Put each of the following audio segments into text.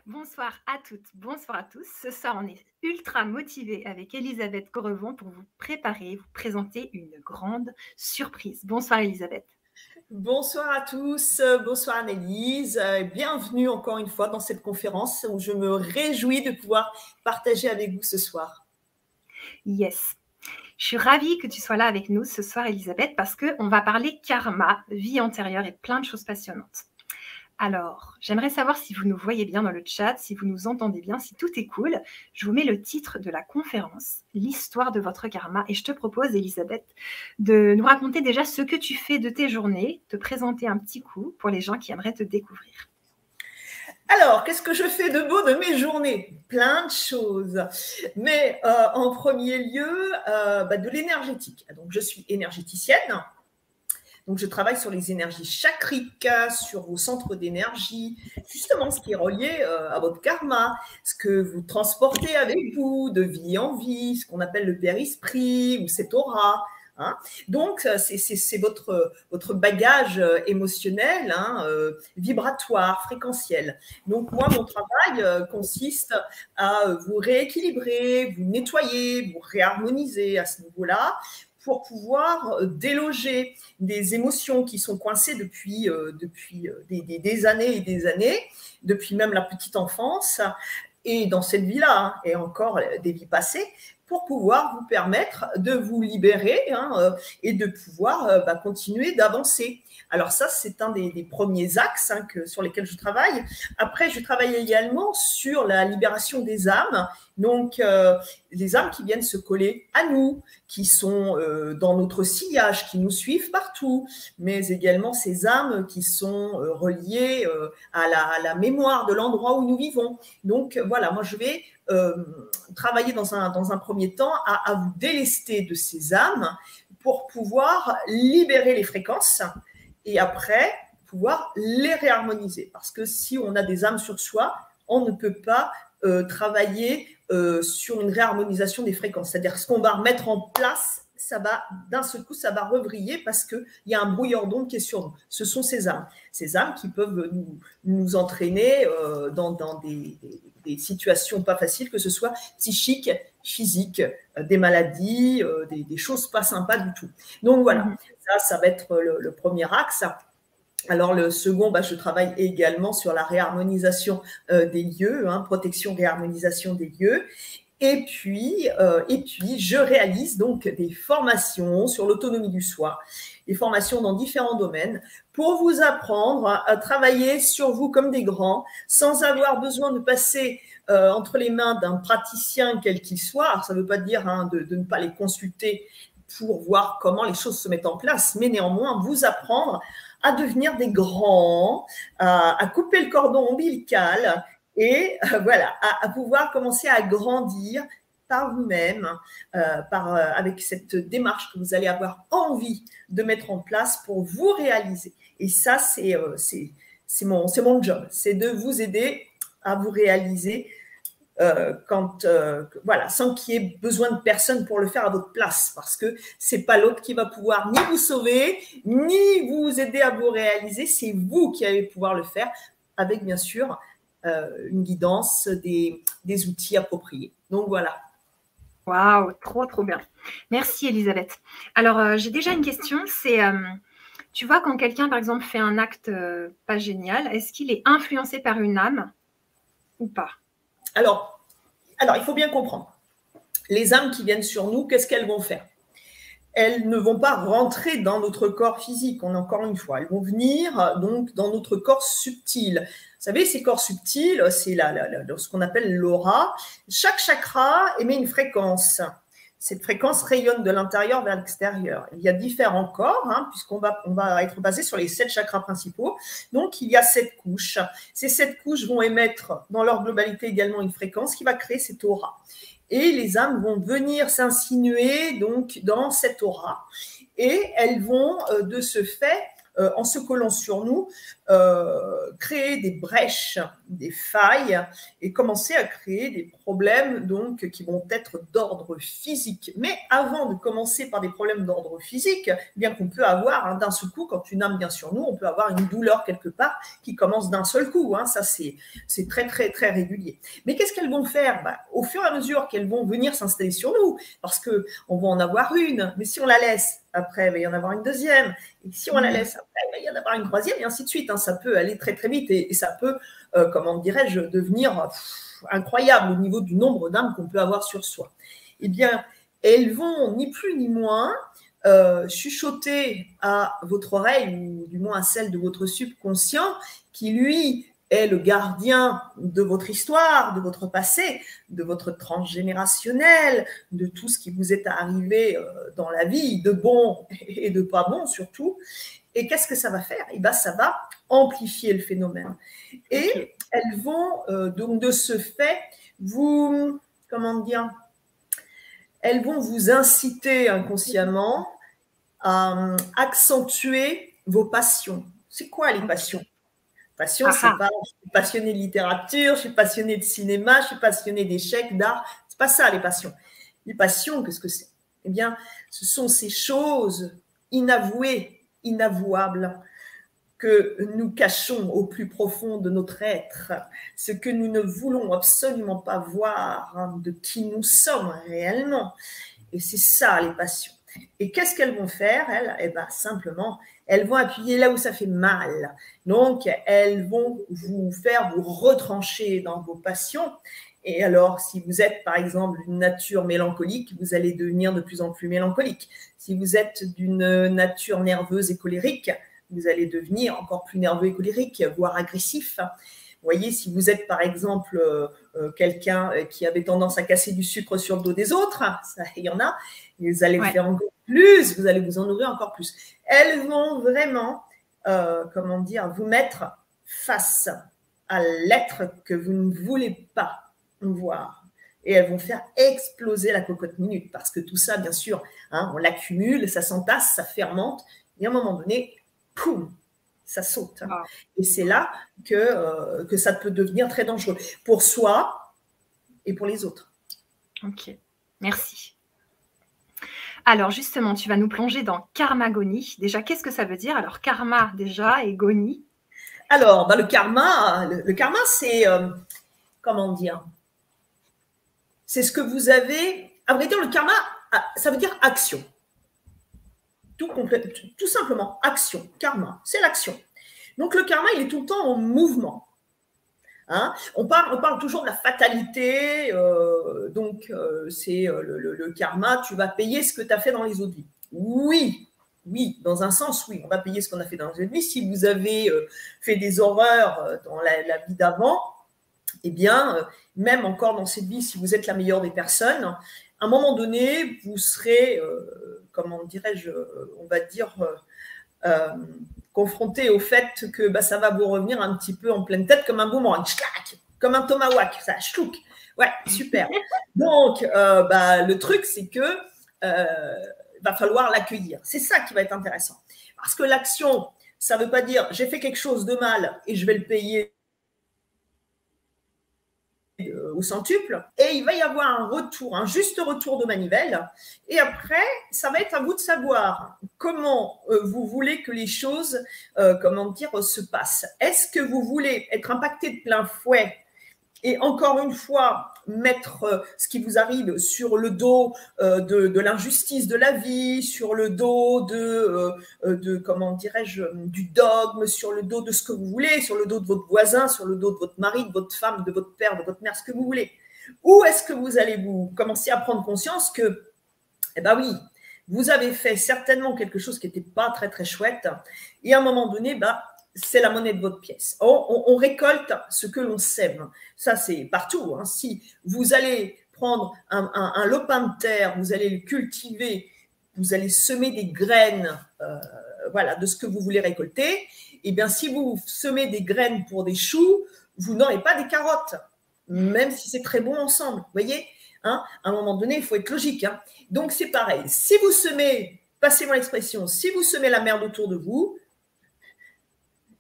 Bonsoir à toutes, bonsoir à tous. Ce soir, on est ultra motivés avec Elisabeth Correvon pour vous préparer, vous présenter une grande surprise. Bonsoir Elisabeth. Bonsoir à tous, bonsoir Annelise, bienvenue encore une fois dans cette conférence où je me réjouis de pouvoir partager avec vous ce soir. Yes. Je suis ravie que tu sois là avec nous ce soir Elisabeth parce qu'on va parler karma, vie antérieure et plein de choses passionnantes. Alors, j'aimerais savoir si vous nous voyez bien dans le chat, si vous nous entendez bien, si tout est cool. Je vous mets le titre de la conférence, l'histoire de votre karma. Et je te propose, Elisabeth, de nous raconter déjà ce que tu fais de tes journées, te présenter un petit coup pour les gens qui aimeraient te découvrir. Alors, qu'est-ce que je fais de beau de mes journées? Plein de choses. Mais en premier lieu, de l'énergétique. Donc, je suis énergéticienne. Donc, je travaille sur les énergies chakriques, sur vos centres d'énergie, justement ce qui est relié à votre karma, ce que vous transportez avec vous de vie en vie, ce qu'on appelle le père-esprit ou cette aura. Hein. Donc, c'est votre bagage émotionnel, vibratoire, fréquentiel. Donc, moi, mon travail consiste à vous rééquilibrer, vous nettoyer, vous réharmoniser à ce niveau-là, pour pouvoir déloger des émotions qui sont coincées depuis des années et des années, depuis même la petite enfance, et dans cette vie-là, hein, et encore des vies passées, pour pouvoir vous permettre de vous libérer et de pouvoir continuer d'avancer. Alors ça, c'est un des premiers axes sur lesquels je travaille. Après, je travaille également sur la libération des âmes, donc les âmes qui viennent se coller à nous, qui sont dans notre sillage, qui nous suivent partout, mais également ces âmes qui sont reliées à la mémoire de l'endroit où nous vivons. Donc voilà, moi je vais travailler dans un premier temps à vous délester de ces âmes pour pouvoir libérer les fréquences et après pouvoir les réharmoniser. Parce que si on a des âmes sur soi, on ne peut pas travailler sur une réharmonisation des fréquences. C'est-à-dire ce qu'on va remettre en place, ça va d'un seul coup, ça va revriller parce qu'il y a un brouillard d'ondes qui est sur nous. Ce sont ces âmes qui peuvent nous entraîner dans des situations pas faciles, que ce soit psychiques, physiques, des maladies, des choses pas sympas du tout. Donc voilà, ça va être le premier axe. Alors le second, je travaille également sur la réharmonisation des lieux, protection, réharmonisation des lieux. Et puis, je réalise donc des formations sur l'autonomie du soi, des formations dans différents domaines pour vous apprendre à travailler sur vous comme des grands, sans avoir besoin de passer entre les mains d'un praticien quel qu'il soit. Alors, ça ne veut pas dire de ne pas les consulter pour voir comment les choses se mettent en place, mais néanmoins vous apprendre à devenir des grands, à couper le cordon ombilical et voilà, à pouvoir commencer à grandir par vous-même, avec cette démarche que vous allez avoir envie de mettre en place pour vous réaliser. Et ça, c'est mon job, c'est de vous aider à vous réaliser voilà, sans qu'il y ait besoin de personne pour le faire à votre place, parce que c'est pas l'autre qui va pouvoir ni vous sauver, ni vous aider à vous réaliser, c'est vous qui allez pouvoir le faire, avec bien sûr une guidance, des outils appropriés. Donc voilà. Waouh, trop bien. Merci Elisabeth. Alors, j'ai déjà une question, c'est, tu vois, quand quelqu'un, par exemple, fait un acte pas génial, est-ce qu'il est influencé par une âme ou pas? Alors, il faut bien comprendre. Les âmes qui viennent sur nous, qu'est-ce qu'elles vont faire? Elles ne vont pas rentrer dans notre corps physique, encore une fois. Elles vont venir donc dans notre corps subtil. Vous savez, ces corps subtils, c'est ce qu'on appelle l'aura. Chaque chakra émet une fréquence. Cette fréquence rayonne de l'intérieur vers l'extérieur. Il y a différents corps, puisqu'on va être basé sur les 7 chakras principaux. Donc, il y a 7 couches. Ces 7 couches vont émettre dans leur globalité également une fréquence qui va créer cette aura. Et les âmes vont venir s'insinuer donc dans cette aura. Et elles vont, de ce fait, en se collant sur nous, créer des brèches des failles et commencer à créer des problèmes donc, qui vont être d'ordre physique. Mais avant de commencer par des problèmes d'ordre physique, bien qu'on peut avoir d'un seul coup, quand une âme vient sur nous, on peut avoir une douleur quelque part qui commence d'un seul coup. Ça, c'est très, très, très régulier. Mais qu'est-ce qu'elles vont faire? Au fur et à mesure qu'elles vont venir s'installer sur nous, parce qu'on va en avoir une, mais si on la laisse, après, il va y en avoir une deuxième. Et si on la laisse, après, il va y en avoir une troisième, et ainsi de suite. Ça peut aller très, très vite et ça peut, comment dirais-je, devenir incroyable au niveau du nombre d'âmes qu'on peut avoir sur soi. Eh bien, elles vont ni plus ni moins chuchoter à votre oreille, ou du moins à celle de votre subconscient, qui, lui, est le gardien de votre histoire, de votre passé, de votre transgénérationnel, de tout ce qui vous est arrivé dans la vie, de bon et de pas bon surtout. Et qu'est-ce que ça va faire? Ça va amplifier le phénomène. Et elles vont, donc de ce fait, vous, comment dire, elles vont vous inciter inconsciemment à accentuer vos passions. C'est quoi les passions? Passion, c'est pas je suis passionnée de littérature, je suis passionnée de cinéma, je suis passionnée d'échecs, d'art. C'est pas ça les passions. Les passions, qu'est-ce que c'est? Eh bien, ce sont ces choses inavouées, inavouables, que nous cachons au plus profond de notre être, ce que nous ne voulons absolument pas voir, de qui nous sommes réellement. Et c'est ça les passions. Et qu'est-ce qu'elles vont faire, elles? Eh bien, simplement, elles vont appuyer là où ça fait mal. Donc, elles vont vous faire vous retrancher dans vos passions. Et alors, si vous êtes, par exemple, d'une nature mélancolique, vous allez devenir de plus en plus mélancolique. Si vous êtes d'une nature nerveuse et colérique, vous allez devenir encore plus nerveux et colérique, voire agressif. Vous voyez, si vous êtes, par exemple, quelqu'un qui avait tendance à casser du sucre sur le dos des autres, ça, il y en a, vous allez le faire encore plus, vous allez vous en nourrir encore plus. Elles vont vraiment, comment dire, vous mettre face à l'être que vous ne voulez pas voir. Et elles vont faire exploser la cocotte minute, parce que tout ça, bien sûr, on l'accumule, ça s'entasse, ça fermente, et à un moment donné, poum, ça saute. Et c'est là que ça peut devenir très dangereux pour soi et pour les autres. Ok, merci. Alors justement, tu vas nous plonger dans karmagonie. Déjà, qu'est-ce que ça veut dire? Alors karma déjà et gonie. Alors, le karma, c'est, comment dire, c'est ce que vous avez, à vrai dire, le karma, ça veut dire action. Tout simplement, action, karma, c'est l'action. Donc le karma, il est tout le temps en mouvement. On parle toujours de la fatalité, c'est le karma, tu vas payer ce que tu as fait dans les autres vies. Oui, dans un sens, oui, on va payer ce qu'on a fait dans les autres vies. Si vous avez fait des horreurs dans la vie d'avant, eh bien, même encore dans cette vie, si vous êtes la meilleure des personnes, à un moment donné, vous serez, comment dirais-je, on va dire, confronté au fait que ça va vous revenir un petit peu en pleine tête comme un boomerang, comme un tomahawk, ça chlouk. Ouais, super. Donc, le truc, c'est que va falloir l'accueillir. C'est ça qui va être intéressant. Parce que l'action, ça ne veut pas dire j'ai fait quelque chose de mal et je vais le payer au centuple, et il va y avoir un retour, un juste retour de manivelle, et après, ça va être à vous de savoir comment vous voulez que les choses, se passent. Est-ce que vous voulez être impacté de plein fouet et encore une fois, mettre ce qui vous arrive sur le dos de l'injustice de la vie, sur le dos comment dirais-je, du dogme, sur le dos de ce que vous voulez, sur le dos de votre voisin, sur le dos de votre mari, de votre femme, de votre père, de votre mère, ce que vous voulez. Ou est-ce que vous allez vous commencer à prendre conscience que, eh ben oui, vous avez fait certainement quelque chose qui n'était pas très, très chouette, et à un moment donné, c'est la monnaie de votre pièce. On récolte ce que l'on sème. Ça, c'est partout. Si vous allez prendre un lopin de terre, vous allez le cultiver, vous allez semer des graines de ce que vous voulez récolter, et bien si vous semez des graines pour des choux, vous n'aurez pas des carottes, même si c'est très bon ensemble. Vous voyez, à un moment donné, il faut être logique. Donc, c'est pareil. Si vous semez, passez-moi l'expression, si vous semez la merde autour de vous,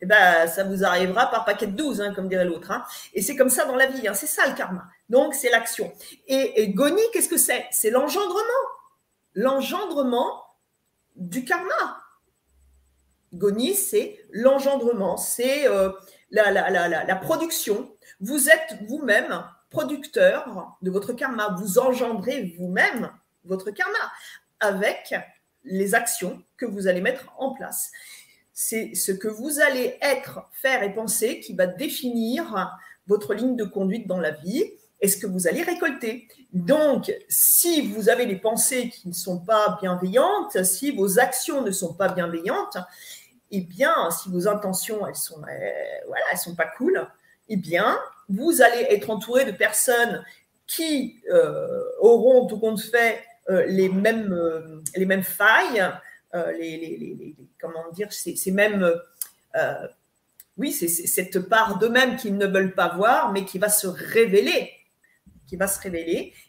eh ben, ça vous arrivera par paquet de 12, hein, comme dirait l'autre. Hein. Et c'est comme ça dans la vie, hein. C'est ça le karma. Donc, c'est l'action. Et Goni, qu'est-ce que c'est? C'est l'engendrement. L'engendrement du karma. Goni, c'est l'engendrement, c'est la production. Vous êtes vous-même producteur de votre karma. Vous engendrez vous-même votre karma avec les actions que vous allez mettre en place. C'est ce que vous allez être, faire et penser qui va définir votre ligne de conduite dans la vie et ce que vous allez récolter. Donc, si vous avez des pensées qui ne sont pas bienveillantes, si vos actions ne sont pas bienveillantes, eh bien, si vos intentions, elles sont pas cool, eh bien, vous allez être entouré de personnes qui auront tout compte fait les mêmes failles, comment dire, ces mêmes, oui, c'est cette part d'eux-mêmes qu'ils ne veulent pas voir, mais qui va se révéler,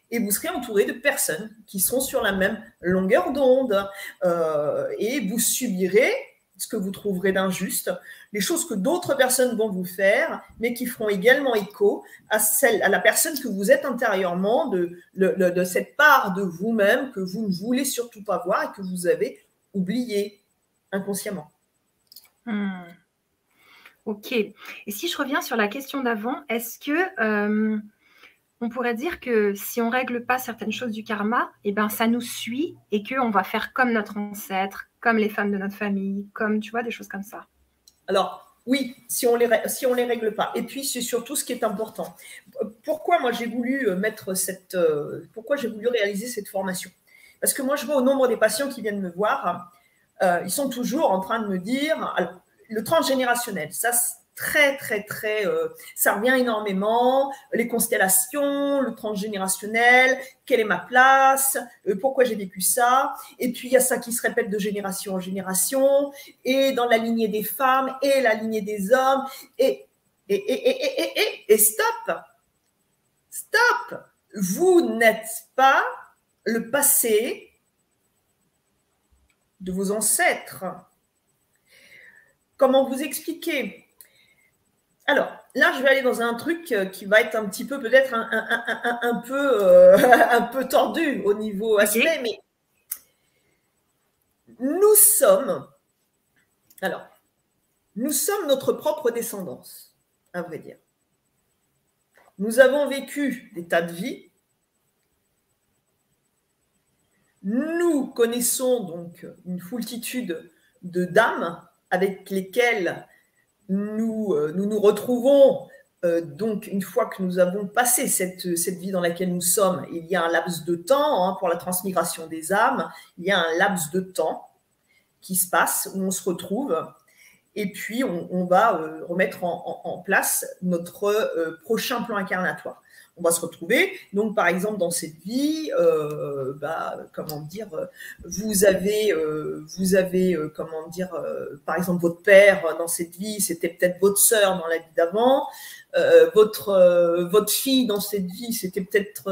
et vous serez entouré de personnes qui seront sur la même longueur d'onde, et vous subirez ce que vous trouverez d'injuste, les choses que d'autres personnes vont vous faire, mais qui feront également écho à la personne que vous êtes intérieurement, de cette part de vous-même que vous ne voulez surtout pas voir et que vous avez oublié inconsciemment. Ok. Et si je reviens sur la question d'avant, est-ce que on pourrait dire que si on ne règle pas certaines choses du karma, eh ben, ça nous suit et qu'on va faire comme notre ancêtre, comme les femmes de notre famille, comme, tu vois, des choses comme ça? Alors, oui, si on les règle pas. Et puis, c'est surtout ce qui est important. Pourquoi moi j'ai voulu pourquoi j'ai voulu réaliser cette formation? Parce que moi, je vois au nombre des patients qui viennent me voir, ils sont toujours en train de me dire, alors, le transgénérationnel, ça, très, ça revient énormément, les constellations, le transgénérationnel, quelle est ma place, pourquoi j'ai vécu ça, et puis il y a ça qui se répète de génération en génération, et dans la lignée des femmes, et la lignée des hommes, et stop, vous n'êtes pas le passé de vos ancêtres. Comment vous expliquer? Alors, là, je vais aller dans un truc qui va être un petit peu, peut-être un peu tordu au niveau aspect, mais nous sommes notre propre descendance, à vrai dire. Nous avons vécu des tas de vies. Nous connaissons donc une foultitude de d'âmes avec lesquelles nous retrouvons donc une fois que nous avons passé cette vie dans laquelle nous sommes. Il y a un laps de temps, hein, pour la transmigration des âmes, il y a un laps de temps qui se passe où on se retrouve et puis on va remettre en place notre prochain plan incarnatoire. On va se retrouver, donc par exemple dans cette vie, comment dire, vous avez comment dire, par exemple votre père dans cette vie, c'était peut-être votre sœur dans la vie d'avant, votre fille dans cette vie, c'était peut-être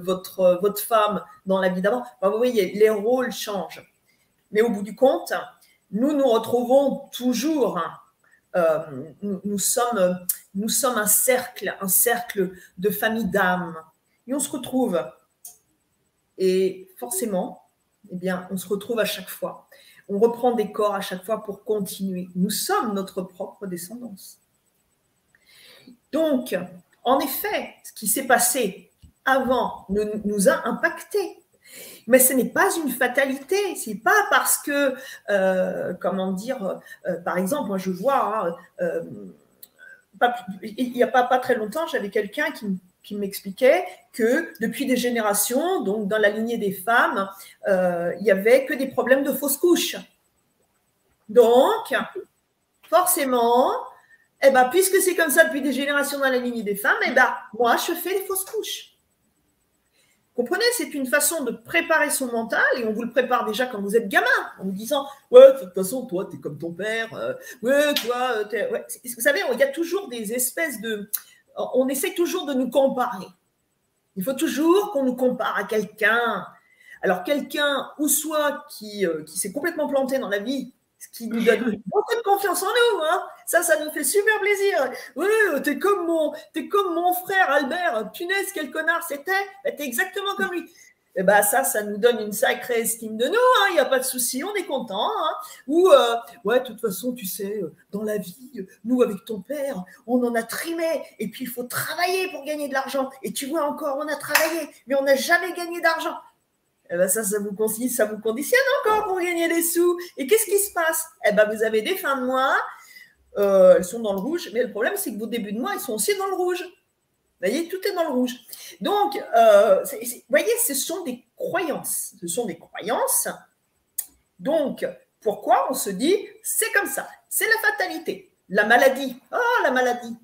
votre femme dans la vie d'avant. Enfin, vous voyez, les rôles changent. Mais au bout du compte, nous nous retrouvons toujours. Nous sommes un cercle de famille d'âmes. Et on se retrouve. Et forcément, eh bien, on se retrouve à chaque fois. On reprend des corps à chaque fois pour continuer. Nous sommes notre propre descendance. Donc, en effet, ce qui s'est passé avant nous a impactés. Mais ce n'est pas une fatalité, c'est pas parce que, comment dire, par exemple, moi je vois, il n'y a pas très longtemps, j'avais quelqu'un qui m'expliquait que depuis des générations, donc dans la lignée des femmes, il n'y avait que des problèmes de fausses couches. Donc, forcément, eh ben, puisque c'est comme ça depuis des générations dans la lignée des femmes, eh ben, moi je fais des fausses couches. Comprenez, c'est une façon de préparer son mental et on vous le prépare déjà quand vous êtes gamin, en vous disant « Ouais, de toute façon, toi, t'es comme ton père. Ouais, toi, t'es… » Ouais. Vous savez, il y a toujours des espèces de… On essaie toujours de nous comparer. Il faut toujours qu'on nous compare à quelqu'un. Alors, quelqu'un, ou soit qui s'est complètement planté dans la vie Ce qui nous donne beaucoup de confiance en nous. Hein. Ça nous fait super plaisir. Oui, t'es comme mon frère Albert. Punaise, quel connard c'était. Ben, t'es exactement comme lui. Et ben ça nous donne une sacrée estime de nous. Il n'y a pas de souci, on est content. Hein. Ou, ouais, de toute façon, tu sais, dans la vie, nous, avec ton père, on en a trimé. Et puis, il faut travailler pour gagner de l'argent. Et tu vois encore, on a travaillé, mais on n'a jamais gagné d'argent. Eh ben ça vous conditionne encore pour gagner des sous. Et qu'est-ce qui se passe? Eh ben vous avez des fins de mois, elles sont dans le rouge, mais le problème, c'est que vos débuts de mois, ils sont aussi dans le rouge. Vous voyez, tout est dans le rouge. Donc, vous voyez, ce sont des croyances. Ce sont des croyances. Donc, pourquoi on se dit, c'est comme ça, c'est la fatalité. La maladie, la maladie.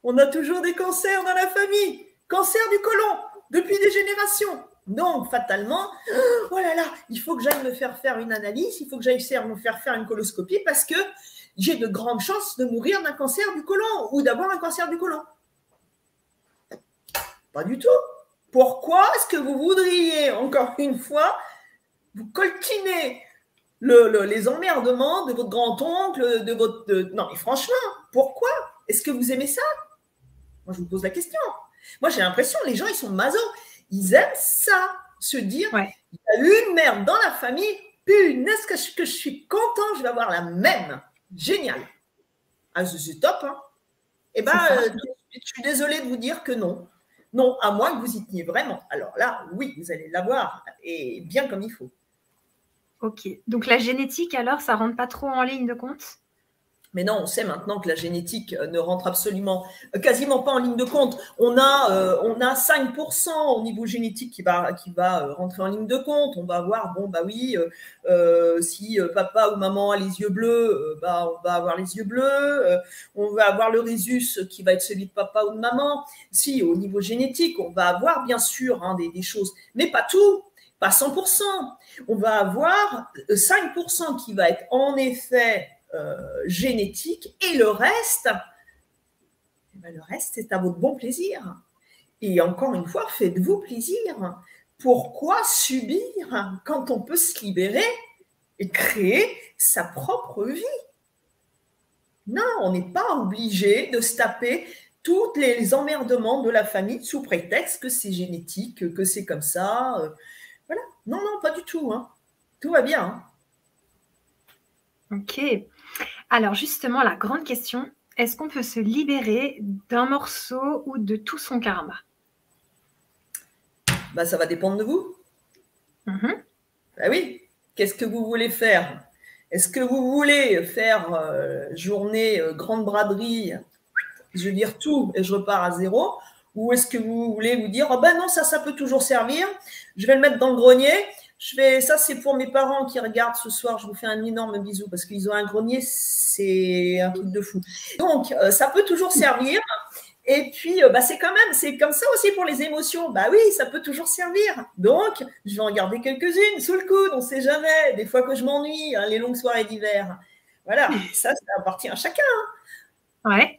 On a toujours des cancers dans la famille. Cancer du côlon, depuis des générations. Donc, fatalement, oh là là, il faut que j'aille me faire une analyse, il faut que j'aille me faire une coloscopie parce que j'ai de grandes chances de mourir d'un cancer du côlon ou d'avoir un cancer du côlon. Pas du tout. Pourquoi est-ce que vous voudriez, encore une fois, vous coltiner les emmerdements de votre grand-oncle, de votre… Non, mais franchement, pourquoi? Est-ce que vous aimez ça? Moi, je vous pose la question. Moi, j'ai l'impression que les gens, ils sont masos. Ils aiment ça, se dire, il y a eu une merde dans la famille, punaise que je suis content, je vais avoir la même. Génial. Ah, c'est top, hein. Eh bien, je suis désolée de vous dire que non. Non, à moins que vous y teniez vraiment. Alors là, oui, vous allez l'avoir, et bien comme il faut. Ok. Donc, la génétique, alors, ça ne rentre pas trop en ligne de compte? Mais non, on sait maintenant que la génétique ne rentre quasiment pas en ligne de compte. On a 5% au niveau génétique qui va rentrer en ligne de compte. On va voir, bon, bah oui, si papa ou maman a les yeux bleus, on va avoir les yeux bleus. On va avoir le rhésus qui va être celui de papa ou de maman. Si, au niveau génétique, on va avoir bien sûr des choses, mais pas tout, pas 100%. On va avoir 5% qui va être en effet… génétique et le reste, c'est à votre bon plaisir. Et encore une fois, faites-vous plaisir. Pourquoi subir quand on peut se libérer et créer sa propre vie? Non, on n'est pas obligé de se taper tous les emmerdements de la famille sous prétexte que c'est génétique, que c'est comme ça. Voilà. Non, pas du tout. Hein. Tout va bien. Hein. Ok. Alors justement, la grande question, est-ce qu'on peut se libérer d'un morceau ou de tout son karma? Ça va dépendre de vous. Oui, qu'est-ce que vous voulez faire? Est-ce que vous voulez faire journée grande braderie, je veux dire tout et je repars à zéro? Ou est-ce que vous voulez vous dire, non, ça peut toujours servir, je vais le mettre dans le grenier. Ça, c'est pour mes parents qui regardent ce soir. Je vous fais un énorme bisou parce qu'ils ont un grenier, c'est un truc de fou. Donc, ça peut toujours servir. Et puis, c'est comme ça aussi pour les émotions. Oui, ça peut toujours servir. Donc, je vais en garder quelques-unes sous le coude. On ne sait jamais. Des fois que je m'ennuie, les longues soirées d'hiver. Voilà, ça appartient à chacun. Ouais.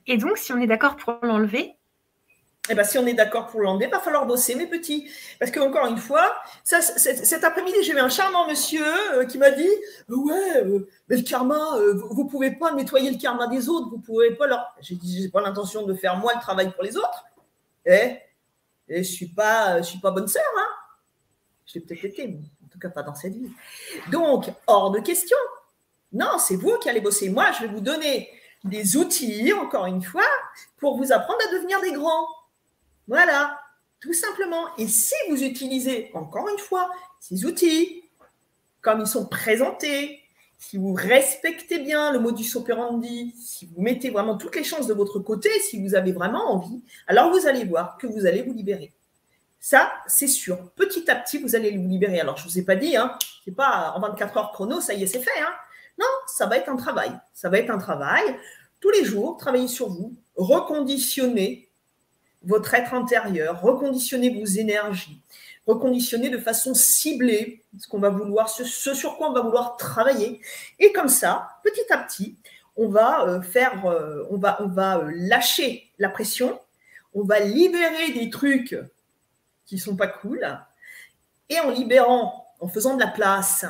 Et donc, si on est d'accord pour l'enlever? Si on est d'accord pour l'enlever, il va falloir bosser, mes petits. Parce qu'encore une fois, cet après-midi, j'ai eu un charmant monsieur qui m'a dit « Ouais, mais le karma, vous ne pouvez pas nettoyer le karma des autres, vous ne pouvez pas leur… » J'ai dit « J'ai pas l'intention de faire moi le travail pour les autres. Et je ne suis pas bonne sœur. Hein. Je l'ai peut-être été, mais en tout cas pas dans cette vie. Donc, hors de question. Non, c'est vous qui allez bosser. Moi, je vais vous donner des outils, encore une fois, pour vous apprendre à devenir des grands. Voilà, tout simplement. Et si vous utilisez, encore une fois, ces outils, comme ils sont présentés, si vous respectez bien le modus operandi, si vous mettez vraiment toutes les chances de votre côté, si vous avez vraiment envie, alors vous allez voir que vous allez vous libérer. Ça, c'est sûr. Petit à petit, vous allez vous libérer. Alors, je ne vous ai pas dit, c'est pas en 24 heures chrono, ça y est, c'est fait. Non, ça va être un travail. Ça va être un travail. Tous les jours, travailler sur vous, reconditionner votre être intérieur, reconditionner vos énergies, reconditionner de façon ciblée ce qu'on va vouloir, ce sur quoi on va vouloir travailler. Et comme ça, petit à petit, on va lâcher la pression, on va libérer des trucs qui sont pas cool. Et en libérant en faisant de la place,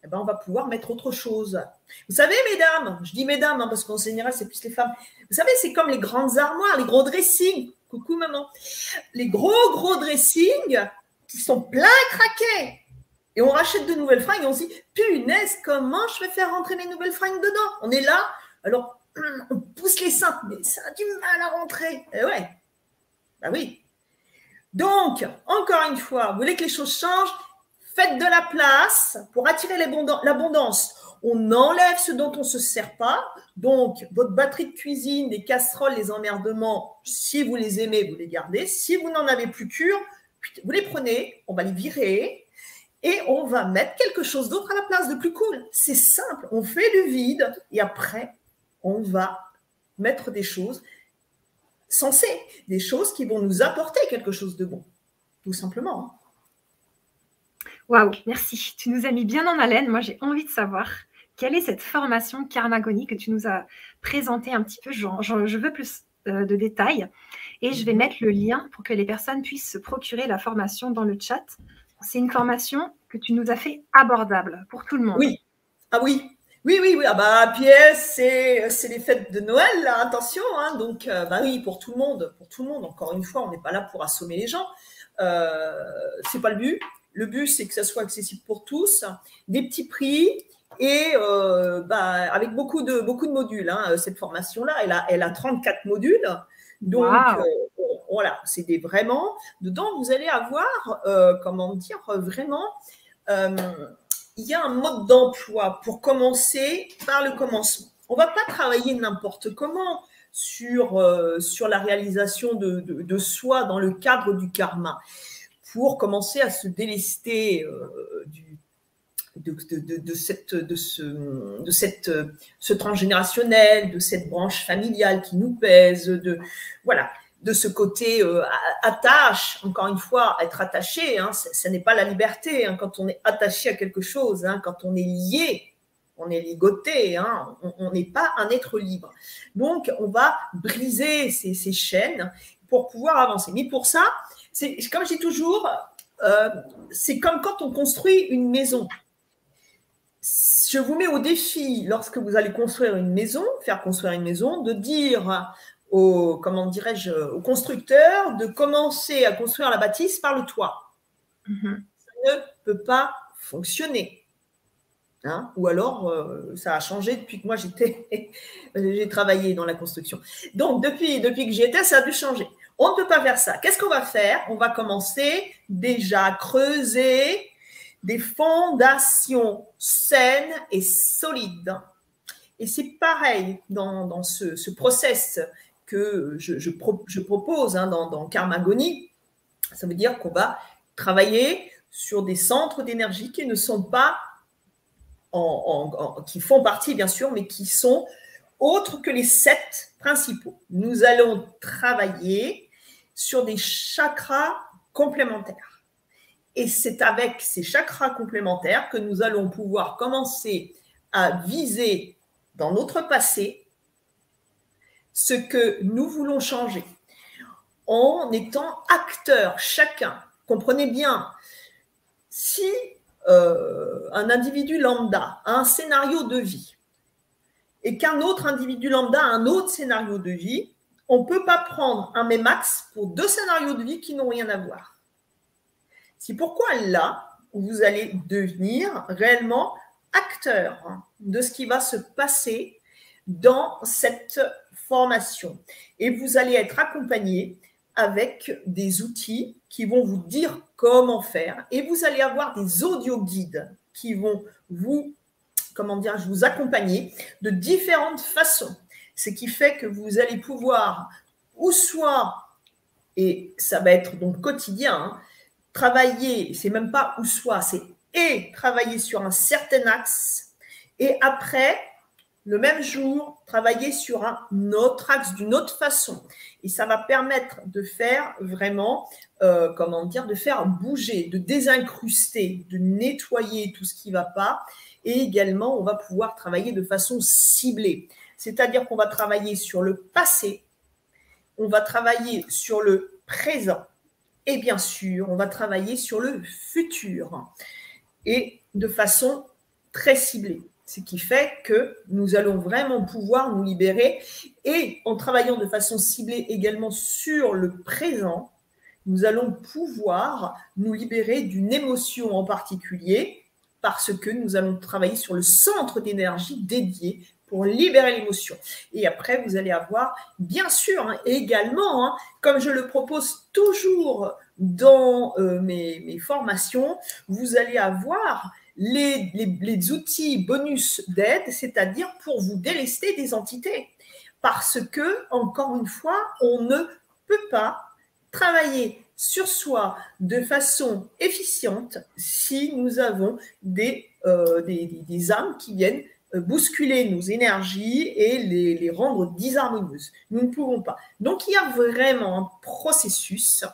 eh ben, on va pouvoir mettre autre chose. Vous savez, mesdames, je dis mesdames, parce qu'en général, c'est plus les femmes. Vous savez, c'est comme les grandes armoires, les gros dressings. Coucou, maman. Les gros dressings qui sont pleins craqués. Et on rachète de nouvelles fringues et on se dit, punaise, comment je vais faire rentrer les nouvelles fringues dedans? On est là, alors on pousse les seins, mais ça a du mal à rentrer. Eh ouais, bah oui. Donc, encore une fois, vous voulez que les choses changent? Faites de la place pour attirer l'abondance. On enlève ce dont on ne se sert pas. Donc, votre batterie de cuisine, les casseroles, les emmerdements, si vous les aimez, vous les gardez. Si vous n'en avez plus cure, vous les prenez, on va les virer et on va mettre quelque chose d'autre à la place, de plus cool. C'est simple, on fait du vide et après, on va mettre des choses sensées, des choses qui vont nous apporter quelque chose de bon, tout simplement. Waouh, merci. Tu nous as mis bien en haleine. Moi, j'ai envie de savoir quelle est cette formation Karmagonie que tu nous as présentée un petit peu. Je veux plus de détails et je vais mettre le lien pour que les personnes puissent se procurer la formation dans le chat. C'est une formation que tu nous as fait abordable pour tout le monde. Oui. Ah oui. Oui. Ah bah, puis c'est les fêtes de Noël, là, attention. Hein, donc, bah oui, pour tout le monde. Pour tout le monde. Encore une fois, on n'est pas là pour assommer les gens. C'est pas le but. Le but, c'est que ça soit accessible pour tous, des petits prix et avec beaucoup de modules. Hein, cette formation-là, elle a 34 modules. Donc, voilà, c'est vraiment… Dedans, vous allez avoir, comment dire, vraiment… il y a un mode d'emploi pour commencer par le commencement. On ne va pas travailler n'importe comment sur la réalisation de soi dans le cadre du karma, pour commencer à se délester ce transgénérationnel, de cette branche familiale qui nous pèse, de ce côté attache. Encore une fois, être attaché, hein, ce n'est pas la liberté. Hein, quand on est attaché à quelque chose, hein, quand on est lié, on est ligoté, hein, on n'est pas un être libre. Donc, on va briser ces chaînes pour pouvoir avancer. Mais pour ça, comme je dis toujours, c'est comme quand on construit une maison. Je vous mets au défi, lorsque vous allez construire une maison, faire construire une maison, de dire au constructeur de commencer à construire la bâtisse par le toit. Ça ne peut pas fonctionner. Hein? Ou alors, ça a changé depuis que moi j'ai travaillé dans la construction. Donc, depuis que j'y étais, ça a dû changer. On ne peut pas faire ça. Qu'est-ce qu'on va faire? On va commencer déjà à creuser des fondations saines et solides. Et c'est pareil dans ce process que je propose hein, dans Karmagonie. Ça veut dire qu'on va travailler sur des centres d'énergie qui ne sont pas qui font partie, bien sûr, mais qui sont autres que les 7 principaux. Nous allons travailler sur des chakras complémentaires. Et c'est avec ces chakras complémentaires que nous allons pouvoir commencer à viser dans notre passé ce que nous voulons changer en étant acteurs chacun. Comprenez bien, si un individu lambda a un scénario de vie et qu'un autre individu lambda a un autre scénario de vie, on ne peut pas prendre un même axe pour 2 scénarios de vie qui n'ont rien à voir. C'est pourquoi là, vous allez devenir réellement acteur de ce qui va se passer dans cette formation. Et vous allez être accompagné avec des outils qui vont vous dire comment faire. Et vous allez avoir des audio-guides qui vont vous accompagner de différentes façons. Ce qui fait que vous allez pouvoir, ou soit, et ça va être donc quotidien, hein, travailler, c'est même pas ou soit, c'est et travailler sur un certain axe, et après, le même jour, travailler sur un autre axe d'une autre façon. Et ça va permettre de faire vraiment, de faire bouger, de désincruster, de nettoyer tout ce qui ne va pas. Et également, on va pouvoir travailler de façon ciblée. C'est-à-dire qu'on va travailler sur le passé, on va travailler sur le présent et bien sûr, on va travailler sur le futur. et de façon très ciblée. Ce qui fait que nous allons vraiment pouvoir nous libérer et en travaillant de façon ciblée également sur le présent, nous allons pouvoir nous libérer d'une émotion en particulier parce que nous allons travailler sur le centre d'énergie dédié pour libérer l'émotion. Et après, vous allez avoir, bien sûr, également, comme je le propose toujours dans mes formations, vous allez avoir les outils bonus d'aide, c'est-à-dire pour vous délester des entités. Parce que, encore une fois, on ne peut pas travailler sur soi de façon efficiente si nous avons des âmes qui viennent bousculer nos énergies et les rendre disharmonieuses. Nous ne pouvons pas. Donc, il y a vraiment un processus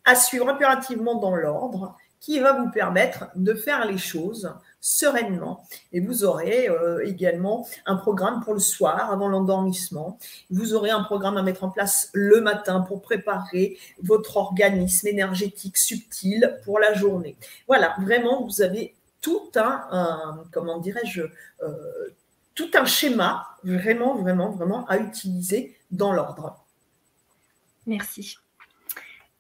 à suivre impérativement dans l'ordre qui va vous permettre de faire les choses sereinement. Et vous aurez également un programme pour le soir, avant l'endormissement. Vous aurez un programme à mettre en place le matin pour préparer votre organisme énergétique subtil pour la journée. Voilà, vraiment, vous avez tout comment dirais-je, tout un schéma vraiment, vraiment, vraiment à utiliser dans l'ordre. Merci.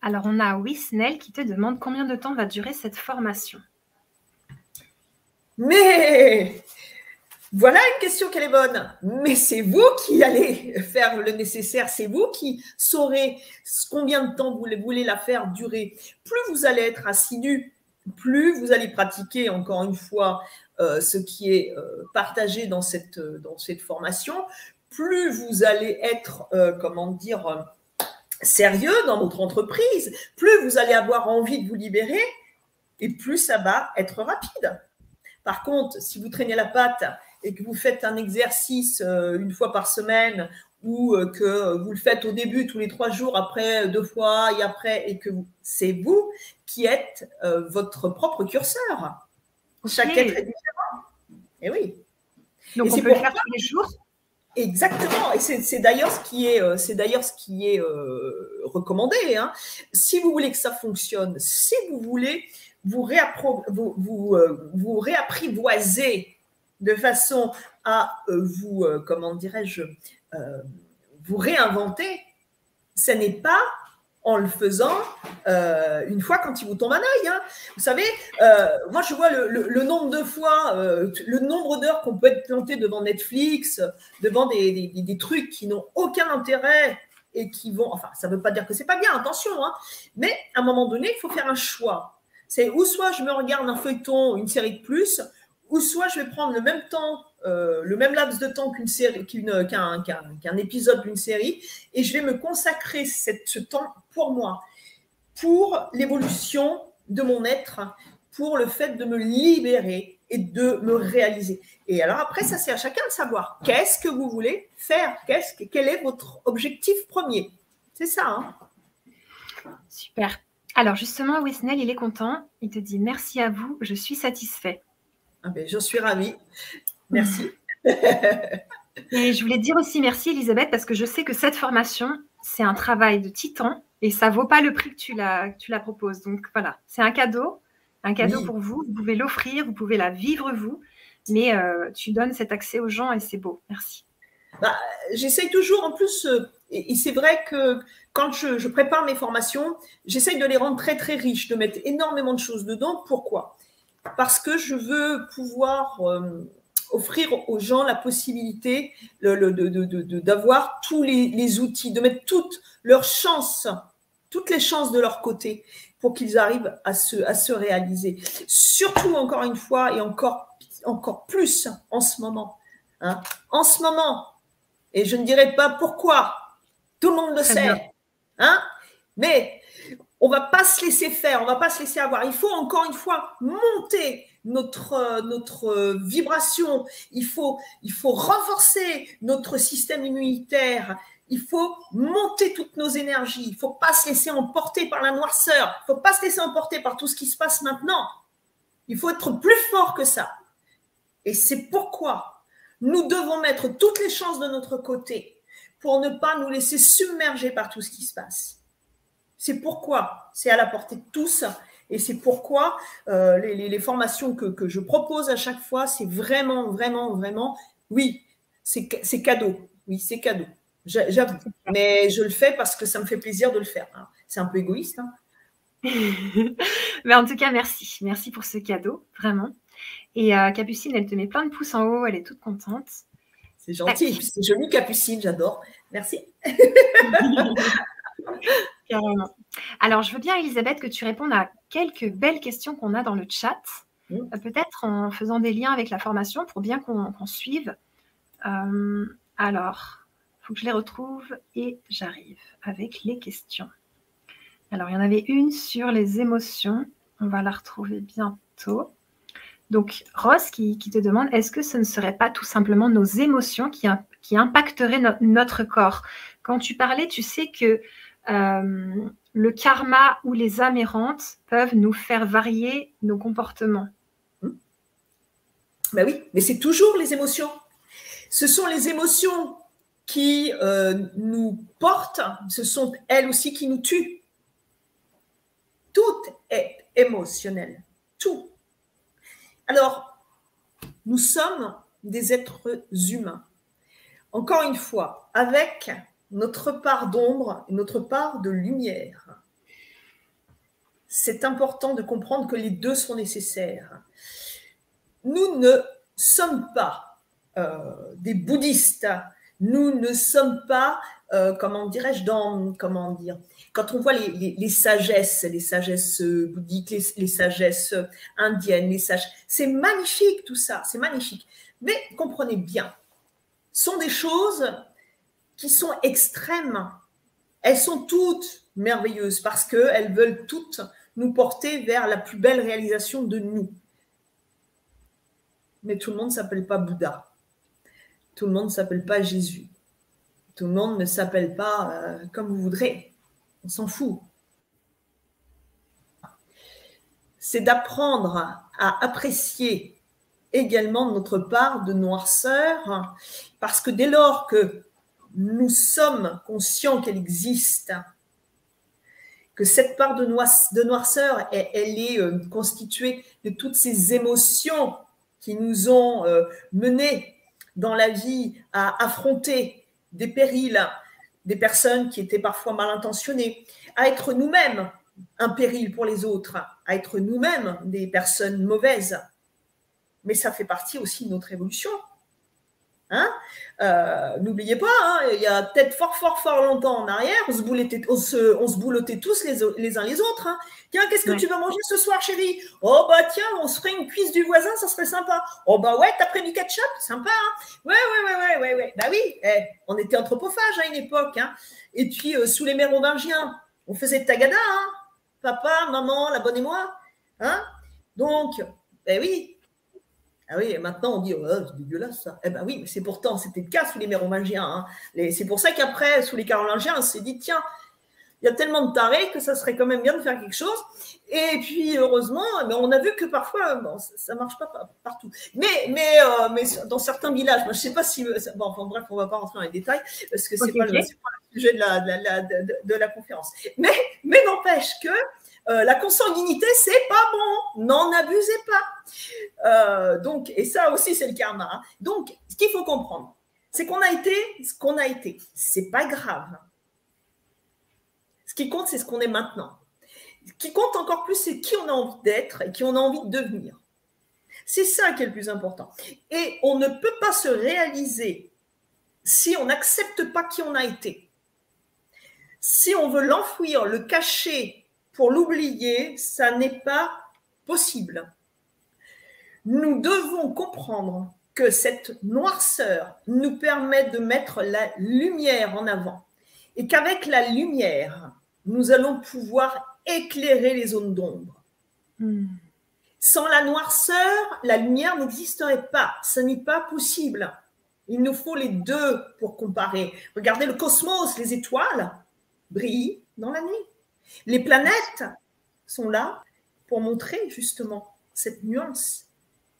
Alors, on a Wisnel qui te demande combien de temps va durer cette formation. Mais voilà une question qu'elle est bonne. Mais c'est vous qui allez faire le nécessaire. C'est vous qui saurez combien de temps vous voulez la faire durer. Plus vous allez être assidu, plus vous allez pratiquer, encore une fois, ce qui est partagé dans cette formation, plus vous allez être, comment dire, sérieux dans votre entreprise, plus vous allez avoir envie de vous libérer et plus ça va être rapide. Par contre, si vous traînez la patte et que vous faites un exercice une fois par semaine ou que vous le faites au début tous les 3 jours, après 2 fois et après, et que c'est vous qui êtes votre propre curseur. Okay. Chaque être est différent. Et oui. Donc, on peut le faire tous les jours. Exactement, et c'est d'ailleurs ce qui est recommandé. Si vous voulez que ça fonctionne, si vous voulez vous réapprivoiser de façon à comment dirais-je, vous réinventer, ce n'est pas en le faisant une fois quand il vous tombe un œil. Vous savez, moi je vois le nombre de fois, le nombre d'heures qu'on peut être planté devant Netflix, devant des trucs qui n'ont aucun intérêt et qui vont, enfin ça ne veut pas dire que c'est pas bien, attention, mais à un moment donné, il faut faire un choix. C'est ou soit je me regarde un feuilleton, une série de plus, ou soit je vais prendre le même temps, le même laps de temps qu'un épisode d'une série, et je vais me consacrer ce temps pour moi, pour l'évolution de mon être, pour le fait de me libérer et de me réaliser. Et alors après, ça c'est à chacun de savoir qu'est-ce que vous voulez faire, quel est votre objectif premier. C'est ça. Super. Alors justement, Wisnel, il est content. Il te dit merci à vous, je suis satisfait. Ah ben, je suis ravie. Merci. Et je voulais te dire aussi merci, Elisabeth, parce que je sais que cette formation, c'est un travail de titan et ça ne vaut pas le prix que tu la proposes. Donc voilà, c'est un cadeau oui. Pour vous. Vous pouvez l'offrir, vous pouvez la vivre vous, mais tu donnes cet accès aux gens et c'est beau. Merci. J'essaye toujours, en plus, et c'est vrai que quand je prépare mes formations, j'essaye de les rendre très, très riches, de mettre énormément de choses dedans. Pourquoi ? Parce que je veux pouvoir offrir aux gens la possibilité d'avoir tous les outils, de mettre toutes leurs chances, toutes les chances de leur côté pour qu'ils arrivent à se réaliser. Surtout, encore une fois, et encore plus en ce moment. En ce moment, et je ne dirai pas pourquoi, tout le monde le sait, mais on ne va pas se laisser faire, on ne va pas se laisser avoir. Il faut encore une fois monter notre vibration, il faut renforcer notre système immunitaire, il faut monter toutes nos énergies, il ne faut pas se laisser emporter par la noirceur, il ne faut pas se laisser emporter par tout ce qui se passe maintenant. Il faut être plus fort que ça. Et c'est pourquoi nous devons mettre toutes les chances de notre côté pour ne pas nous laisser submerger par tout ce qui se passe. C'est pourquoi c'est à la portée de tous Et c'est pourquoi les formations que je propose à chaque fois, c'est vraiment, vraiment, vraiment, oui, c'est cadeau. Oui, c'est cadeau. J'avoue. Mais je le fais parce que ça me fait plaisir de le faire. C'est un peu égoïste. Hein. Mais en tout cas, merci. Merci pour ce cadeau, vraiment. Et Capucine, elle te met plein de pouces en haut. Elle est toute contente. C'est gentil. C'est joli, Capucine. J'adore. Merci. Carrément. Alors, je veux bien, Elisabeth, que tu répondes à quelques belles questions qu'on a dans le chat. Peut-être en faisant des liens avec la formation pour bien qu'on suive. Alors, il faut que je les retrouve et j'arrive avec les questions. Alors, il y en avait une sur les émotions. On va la retrouver bientôt. Donc, Rose qui te demande, est-ce que ce ne serait pas tout simplement nos émotions qui impacteraient notre corps? Quand tu parlais, tu sais que le karma ou les âmes errantes peuvent nous faire varier nos comportements. Ben oui, mais c'est toujours les émotions. Ce sont les émotions qui nous portent, ce sont elles aussi qui nous tuent. Tout est émotionnel, tout. Alors, nous sommes des êtres humains. Encore une fois, avec notre part d'ombre et notre part de lumière. C'est important de comprendre que les deux sont nécessaires. Nous ne sommes pas des bouddhistes. Nous ne sommes pas, comment dirais-je, comment dire, quand on voit les sagesses bouddhiques, les sagesses indiennes, c'est magnifique tout ça, c'est magnifique. Mais comprenez bien, sont des choses qui sont extrêmes. Elles sont toutes merveilleuses parce qu'elles veulent toutes nous porter vers la plus belle réalisation de nous. Mais tout le monde ne s'appelle pas Bouddha. Tout le monde ne s'appelle pas Jésus. Tout le monde ne s'appelle pas comme vous voudrez. On s'en fout. C'est d'apprendre à apprécier également notre part de noirceur, parce que dès lors que nous sommes conscients qu'elle existe, que cette part de noirceur, elle est constituée de toutes ces émotions qui nous ont menés dans la vie à affronter des périls, des personnes qui étaient parfois mal intentionnées, à être nous-mêmes un péril pour les autres, à être nous-mêmes des personnes mauvaises. Mais ça fait partie aussi de notre évolution. Hein, n'oubliez pas, hein, il y a peut-être fort longtemps en arrière, on se boulottait tous les uns les autres. Hein. Tiens, qu'est-ce que tu vas manger ce soir, chérie? Oh bah tiens, on se ferait une cuisse du voisin, ça serait sympa. Oh bah ouais, t'as pris du ketchup, sympa. Hein. Ouais. Bah oui, on était anthropophages à une époque. Hein. Et puis sous les Mérovingiens, on faisait de tagada. Hein. Papa, maman, la bonne et moi. Hein. Donc, oui. Ah oui, et maintenant on dit oh, c'est dégueulasse ça. Eh ben oui, mais c'est pourtant, c'était le cas sous les Mérovingiens. Hein. C'est pour ça qu'après, sous les Carolingiens, on s'est dit tiens, il y a tellement de tarés que ça serait quand même bien de faire quelque chose. Et puis heureusement, on a vu que parfois, bon, ça marche pas partout. Mais dans certains villages, moi, je sais pas si. Bon, enfin bref, on va pas rentrer dans les détails parce que c'est pas le sujet de la conférence. Mais n'empêche que. La consanguinité, c'est pas bon, n'en abusez pas. Donc, et ça aussi, c'est le karma. Hein. Donc, ce qu'il faut comprendre, c'est qu'on a été ce qu'on a été. C'est pas grave. Ce qui compte, c'est ce qu'on est maintenant. Ce qui compte encore plus, c'est qui on a envie d'être et qui on a envie de devenir. C'est ça qui est le plus important. Et on ne peut pas se réaliser si on n'accepte pas qui on a été. Si on veut l'enfouir, le cacher, pour l'oublier, ça n'est pas possible. Nous devons comprendre que cette noirceur nous permet de mettre la lumière en avant et qu'avec la lumière, nous allons pouvoir éclairer les zones d'ombre. Sans la noirceur, la lumière n'existerait pas. Ce n'est pas possible. Il nous faut les deux pour comparer. Regardez le cosmos, les étoiles brillent dans la nuit. Les planètes sont là pour montrer justement cette nuance.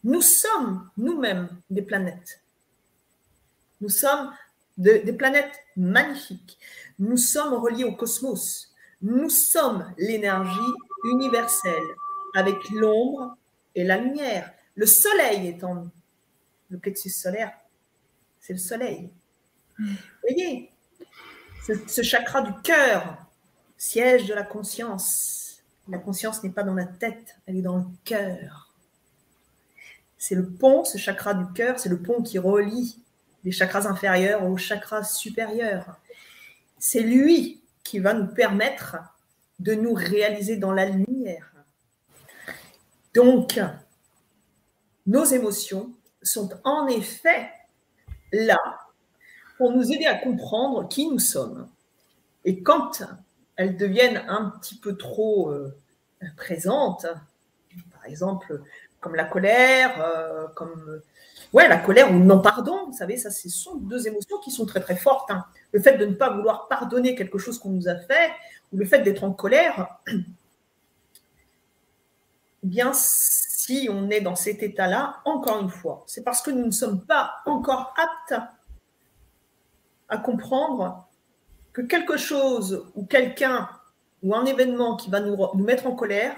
Nous sommes nous-mêmes des planètes. Nous sommes des planètes magnifiques. Nous sommes reliés au cosmos. Nous sommes l'énergie universel, avec l'ombre et la lumière. Le soleil est en nous. Le plexus solaire, c'est le soleil. Vous voyez, ce chakra du cœur, siège de la conscience. La conscience n'est pas dans la tête, elle est dans le cœur. C'est le pont, ce chakra du cœur, c'est le pont qui relie les chakras inférieurs aux chakras supérieurs. C'est lui qui va nous permettre de nous réaliser dans la lumière. Donc, nos émotions sont en effet là pour nous aider à comprendre qui nous sommes. Et quand elles deviennent un petit peu trop présentes, par exemple, comme la colère, la colère ou le non-pardon, vous savez, ça, ce sont deux émotions qui sont très, très fortes. Hein. Le fait de ne pas vouloir pardonner quelque chose qu'on nous a fait, ou le fait d'être en colère, bien, si on est dans cet état-là, encore une fois, c'est parce que nous ne sommes pas encore aptes à comprendre que quelque chose ou quelqu'un ou un événement qui va nous mettre en colère,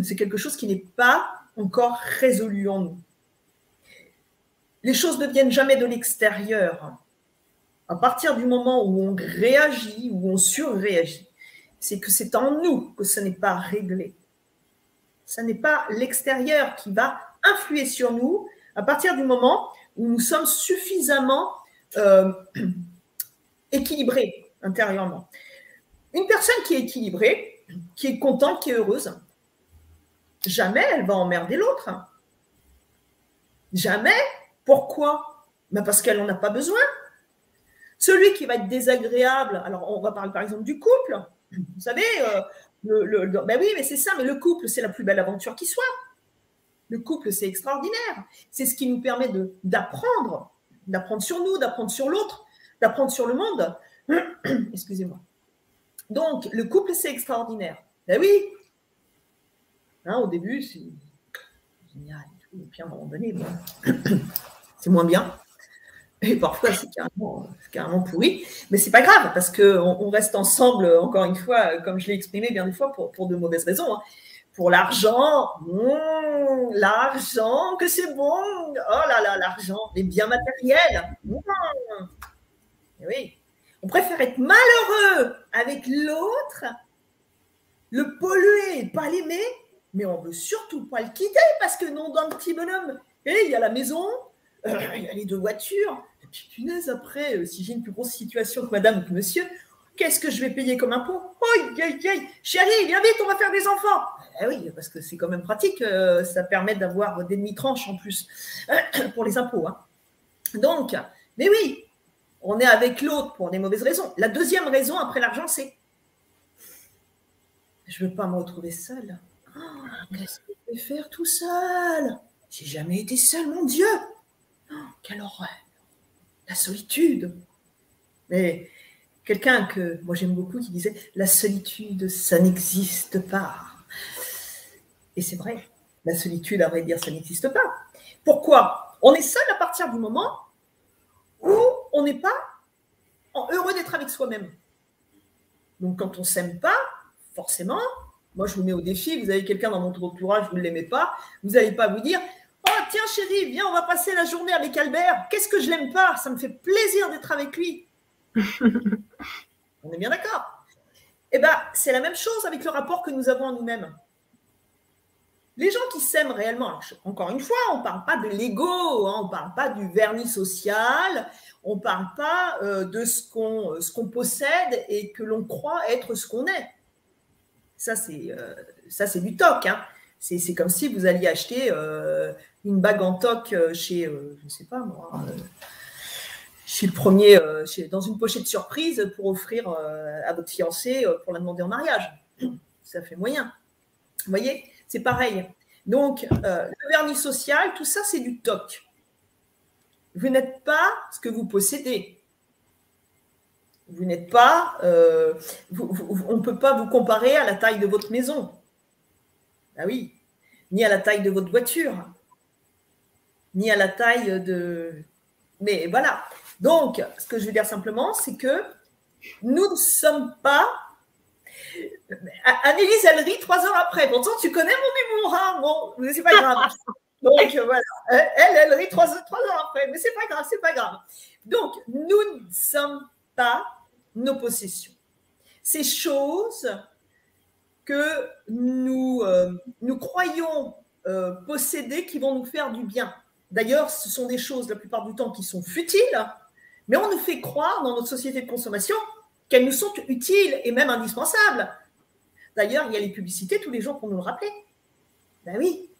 c'est quelque chose qui n'est pas encore résolu en nous. Les choses ne viennent jamais de l'extérieur. À partir du moment où on réagit, où on surréagit, c'est que c'est en nous que ce n'est pas réglé. Ce n'est pas l'extérieur qui va influer sur nous à partir du moment où nous sommes suffisamment équilibrés intérieurement. Une personne qui est équilibrée, qui est contente, qui est heureuse, jamais elle va emmerder l'autre. Jamais. Pourquoi? Ben parce qu'elle n'en a pas besoin. Celui qui va être désagréable, alors on va parler par exemple du couple, vous savez, ben oui, mais c'est ça, mais le couple, c'est la plus belle aventure qui soit. Le couple, c'est extraordinaire. C'est ce qui nous permet d'apprendre sur nous, d'apprendre sur l'autre, d'apprendre sur le monde. Excusez-moi. Donc, le couple, c'est extraordinaire. Ben oui. Hein, au début, c'est génial. Et puis à un moment donné, bon, c'est moins bien. Et parfois, c'est carrément pourri. Mais c'est pas grave, parce qu'on reste ensemble, encore une fois, comme je l'ai exprimé bien des fois, pour de mauvaises raisons. Hein. Pour l'argent, l'argent, que c'est bon. Oh là là, l'argent, les biens matériels. Et oui. On préfère être malheureux avec l'autre, le polluer, pas l'aimer, mais on ne veut surtout pas le quitter parce que non, dans le petit bonhomme, et il y a la maison, il y a les deux voitures. Et puis, punaise, après, si j'ai une plus grosse situation que madame ou que monsieur, qu'est-ce que je vais payer comme impôt? Chérie, viens vite, on va faire des enfants. Eh oui, parce que c'est quand même pratique, ça permet d'avoir des demi-tranches en plus pour les impôts. Hein. Donc, mais oui, on est avec l'autre pour des mauvaises raisons. La deuxième raison après l'argent, c'est je ne veux pas me retrouver seule. Oh, qu'est-ce que je vais faire tout seul? J'ai jamais été seule, mon Dieu. Oh, quelle horreur. La solitude. Mais quelqu'un que moi j'aime beaucoup qui disait la solitude, ça n'existe pas. Et c'est vrai, la solitude, à vrai dire, ça n'existe pas. Pourquoi? On est seul à partir du moment où on n'est pas heureux d'être avec soi-même. Donc quand on ne s'aime pas, forcément, moi je vous mets au défi, vous avez quelqu'un dans votre entourage, vous ne l'aimez pas, vous n'allez pas vous dire « Oh tiens chérie, viens, on va passer la journée avec Albert, qu'est-ce que je l'aime pas, ça me fait plaisir d'être avec lui. » On est bien d'accord? Eh bien, c'est la même chose avec le rapport que nous avons à nous-mêmes. Les gens qui s'aiment réellement, alors, encore une fois, on ne parle pas de l'ego, hein, on ne parle pas du vernis social, on ne parle pas de ce qu'on possède et que l'on croit être ce qu'on est. Ça, c'est du toc. Hein. C'est comme si vous alliez acheter une bague en toc chez, je ne sais pas moi, chez le premier, dans une pochette surprise pour offrir à votre fiancé pour la demander en mariage. Ça fait moyen. Vous voyez, c'est pareil. Donc, le vernis social, tout ça, c'est du toc. Vous n'êtes pas ce que vous possédez. Vous n'êtes pas, on ne peut pas vous comparer à la taille de votre maison. Ah oui, ni à la taille de votre voiture, ni à la taille de... Mais voilà. Donc, ce que je veux dire simplement, c'est que nous ne sommes pas Annelise, elle rit 3 heures après. Pourtant, tu connais mon humour, hein? Bon, mais c'est pas grave. Donc, voilà. Elle rit 3 heures après. Mais c'est pas grave, c'est pas grave. Donc, nous ne sommes pas nos possessions. Ces choses que nous croyons posséder qui vont nous faire du bien. D'ailleurs, ce sont des choses, la plupart du temps, qui sont futiles, mais on nous fait croire, dans notre société de consommation, qu'elles nous sont utiles et même indispensables. D'ailleurs, il y a les publicités tous les jours pour nous le rappeler. Ben oui.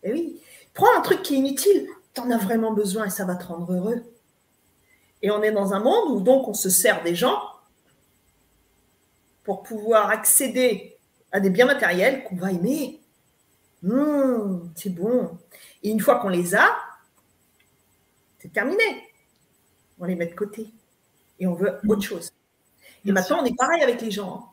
Ben oui. Prends un truc qui est inutile, tu en as vraiment besoin et ça va te rendre heureux. Et on est dans un monde où donc on se sert des gens pour pouvoir accéder à des biens matériels qu'on va aimer. C'est bon. Et une fois qu'on les a, c'est terminé. On les met de côté. Et on veut autre chose. Et maintenant, on est pareil avec les gens.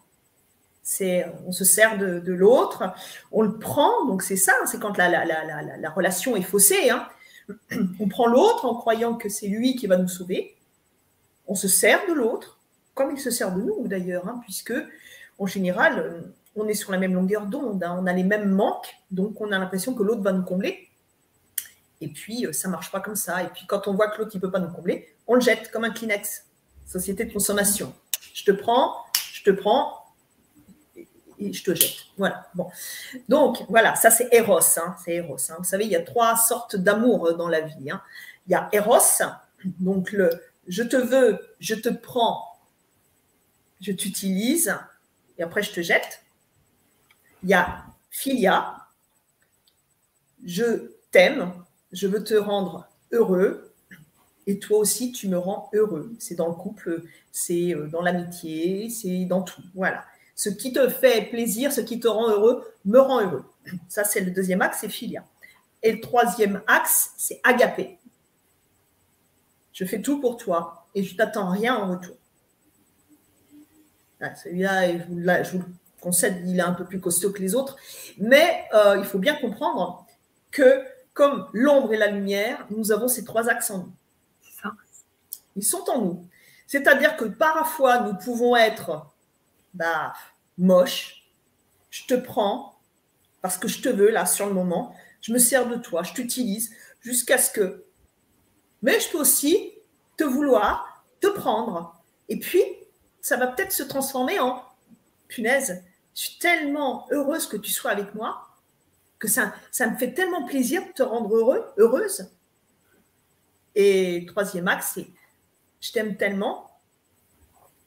On se sert de l'autre, on le prend, donc c'est ça, c'est quand la relation est faussée. Hein. On prend l'autre en croyant que c'est lui qui va nous sauver. On se sert de l'autre, comme il se sert de nous d'ailleurs, hein, puisque en général, on est sur la même longueur d'onde, hein, on a les mêmes manques, donc on a l'impression que l'autre va nous combler. Et puis, ça ne marche pas comme ça. Et puis, quand on voit que l'autre ne peut pas nous combler, on le jette comme un Kleenex. Société de consommation. Je te prends, et je te jette. Voilà. Bon. Donc, voilà, ça c'est Eros. Hein, c'est Eros. Hein. Vous savez, il y a 3 sortes d'amour dans la vie. Hein. Il y a Eros, donc le je te veux, je te prends, je t'utilise, et après je te jette. Il y a Philia, je t'aime, je veux te rendre heureux, et toi aussi tu me rends heureux. C'est dans le couple, c'est dans l'amitié, c'est dans tout. Voilà. Ce qui te fait plaisir, ce qui te rend heureux, me rend heureux. Ça, c'est le deuxième axe, c'est Philia. Et le 3e axe, c'est Agapé. Je fais tout pour toi et je ne t'attends rien en retour. Celui-là, je vous le concède, il est un peu plus costaud que les autres. Mais il faut bien comprendre que, comme l'ombre et la lumière, nous avons ces 3 axes en nous. C'est ça. Ils sont en nous. C'est-à-dire que parfois, nous pouvons être moche, je te prends parce que je te veux là sur le moment, je me sers de toi, je t'utilise jusqu'à ce que... Mais je peux aussi te vouloir, te prendre. Et puis, ça va peut-être se transformer en punaise, je suis tellement heureuse que tu sois avec moi que ça me fait tellement plaisir de te rendre heureuse. Et le 3e axe, c'est je t'aime tellement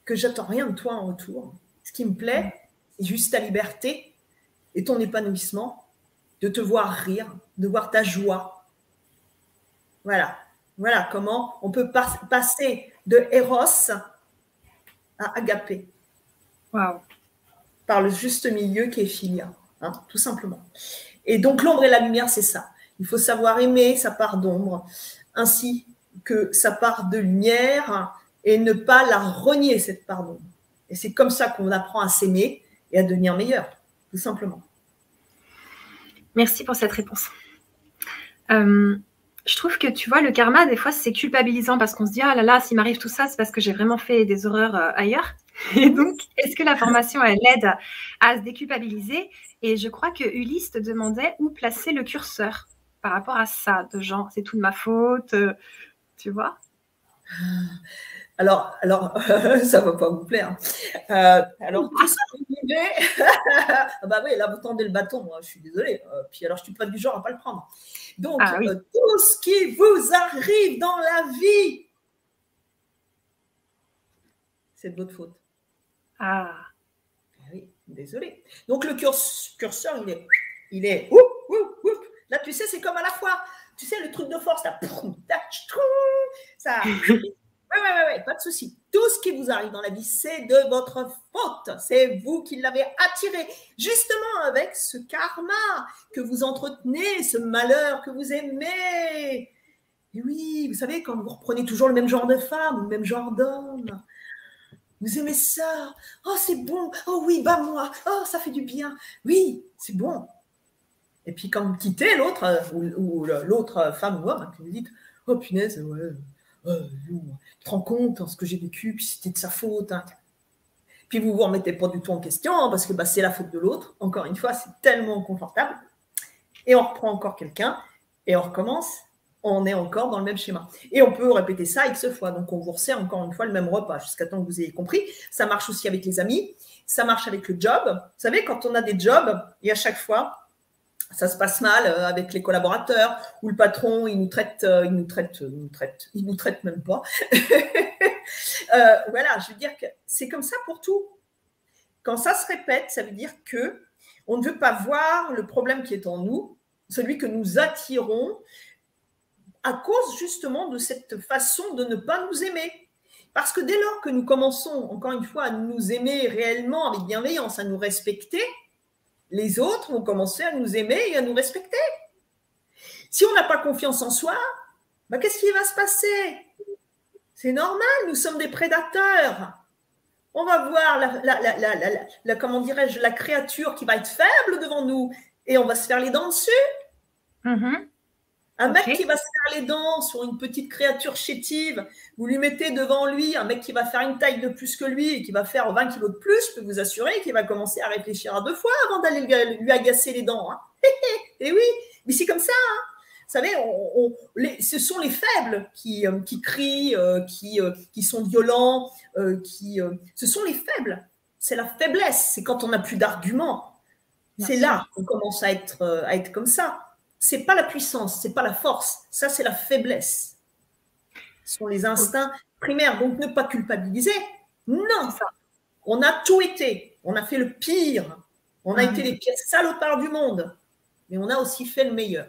que j'attends rien de toi en retour. Ce qui me plaît, c'est juste ta liberté et ton épanouissement, de te voir rire, de voir ta joie. Voilà. Voilà comment on peut passer de Eros à Agapé. Wow. Par le juste milieu qui est Philia, hein, tout simplement. Et donc l'ombre et la lumière, c'est ça. Il faut savoir aimer sa part d'ombre, ainsi que sa part de lumière, et ne pas la renier, cette part d'ombre. Et c'est comme ça qu'on apprend à s'aimer et à devenir meilleur, tout simplement. Merci pour cette réponse. Je trouve que, tu vois, le karma, des fois, c'est culpabilisant parce qu'on se dit « Ah là là, s'il m'arrive tout ça, c'est parce que j'ai vraiment fait des horreurs ailleurs. » Et donc, est-ce que la formation, elle aide à se déculpabiliser? Et je crois que Ulysse te demandait où placer le curseur par rapport à ça, de genre, c'est tout de ma faute, tu vois? Alors, ça ne va pas vous plaire. Alors, tout ça, bah oui, là, vous tendez le bâton, moi, je suis désolée. Puis alors, je ne suis pas du genre à ne pas le prendre. Donc, oui. Tout ce qui vous arrive dans la vie, c'est de votre faute. Ah. Oui, désolée. Donc, le curseur, il est là, tu sais, c'est comme à la foire. Tu sais, le truc de force, là, ça... Oui, pas de souci. Tout ce qui vous arrive dans la vie, c'est de votre faute. C'est vous qui l'avez attiré. Justement, avec ce karma que vous entretenez, ce malheur que vous aimez. Et oui, vous savez, quand vous reprenez toujours le même genre de femme, le même genre d'homme, vous aimez ça. Oh, c'est bon. Oh oui, bah moi. Oh, ça fait du bien. Oui, c'est bon. Et puis quand vous quittez l'autre, ou l'autre femme ou homme, que vous dites, oh punaise, ouais. Tu te rends compte de ce que j'ai vécu, puis c'était de sa faute. Hein. Puis vous ne vous remettez pas du tout en question hein, parce que bah, c'est la faute de l'autre. Encore une fois, c'est tellement confortable. Et on reprend encore quelqu'un et on recommence. On est encore dans le même schéma. Et on peut répéter ça X fois. Donc, on vous resserre encore une fois le même repas jusqu'à temps que vous ayez compris. Ça marche aussi avec les amis. Ça marche avec le job. Vous savez, quand on a des jobs, et à chaque fois, ça se passe mal avec les collaborateurs ou le patron, il nous traite même pas. Voilà, je veux dire que c'est comme ça pour tout. Quand ça se répète, ça veut dire que on ne veut pas voir le problème qui est en nous, celui que nous attirons à cause justement de cette façon de ne pas nous aimer. Parce que dès lors que nous commençons, encore une fois, à nous aimer réellement avec bienveillance, à nous respecter, les autres vont commencer à nous aimer et à nous respecter. Si on n'a pas confiance en soi, bah, qu'est-ce qui va se passer? C'est normal, nous sommes des prédateurs. On va voir comment dirais-je, la créature qui va être faible devant nous et on va se faire les dents dessus. Un mec qui va se faire les dents sur une petite créature chétive, vous lui mettez devant lui un mec qui va faire une taille de plus que lui et qui va faire 20 kilos de plus, je peux vous assurer qu'il va commencer à réfléchir à 2 fois avant d'aller lui agacer les dents. Hein. Et oui, mais c'est comme ça. Hein. Vous savez, ce sont les faibles qui crient, qui sont violents, ce sont les faibles. C'est la faiblesse, c'est quand on n'a plus d'arguments. C'est là qu'on commence à être comme ça. Ce n'est pas la puissance, ce n'est pas la force, ça c'est la faiblesse. Ce sont les instincts primaires, donc ne pas culpabiliser. Non, on a tout été, on a fait le pire, on a été les pires salopards du monde, mais on a aussi fait le meilleur.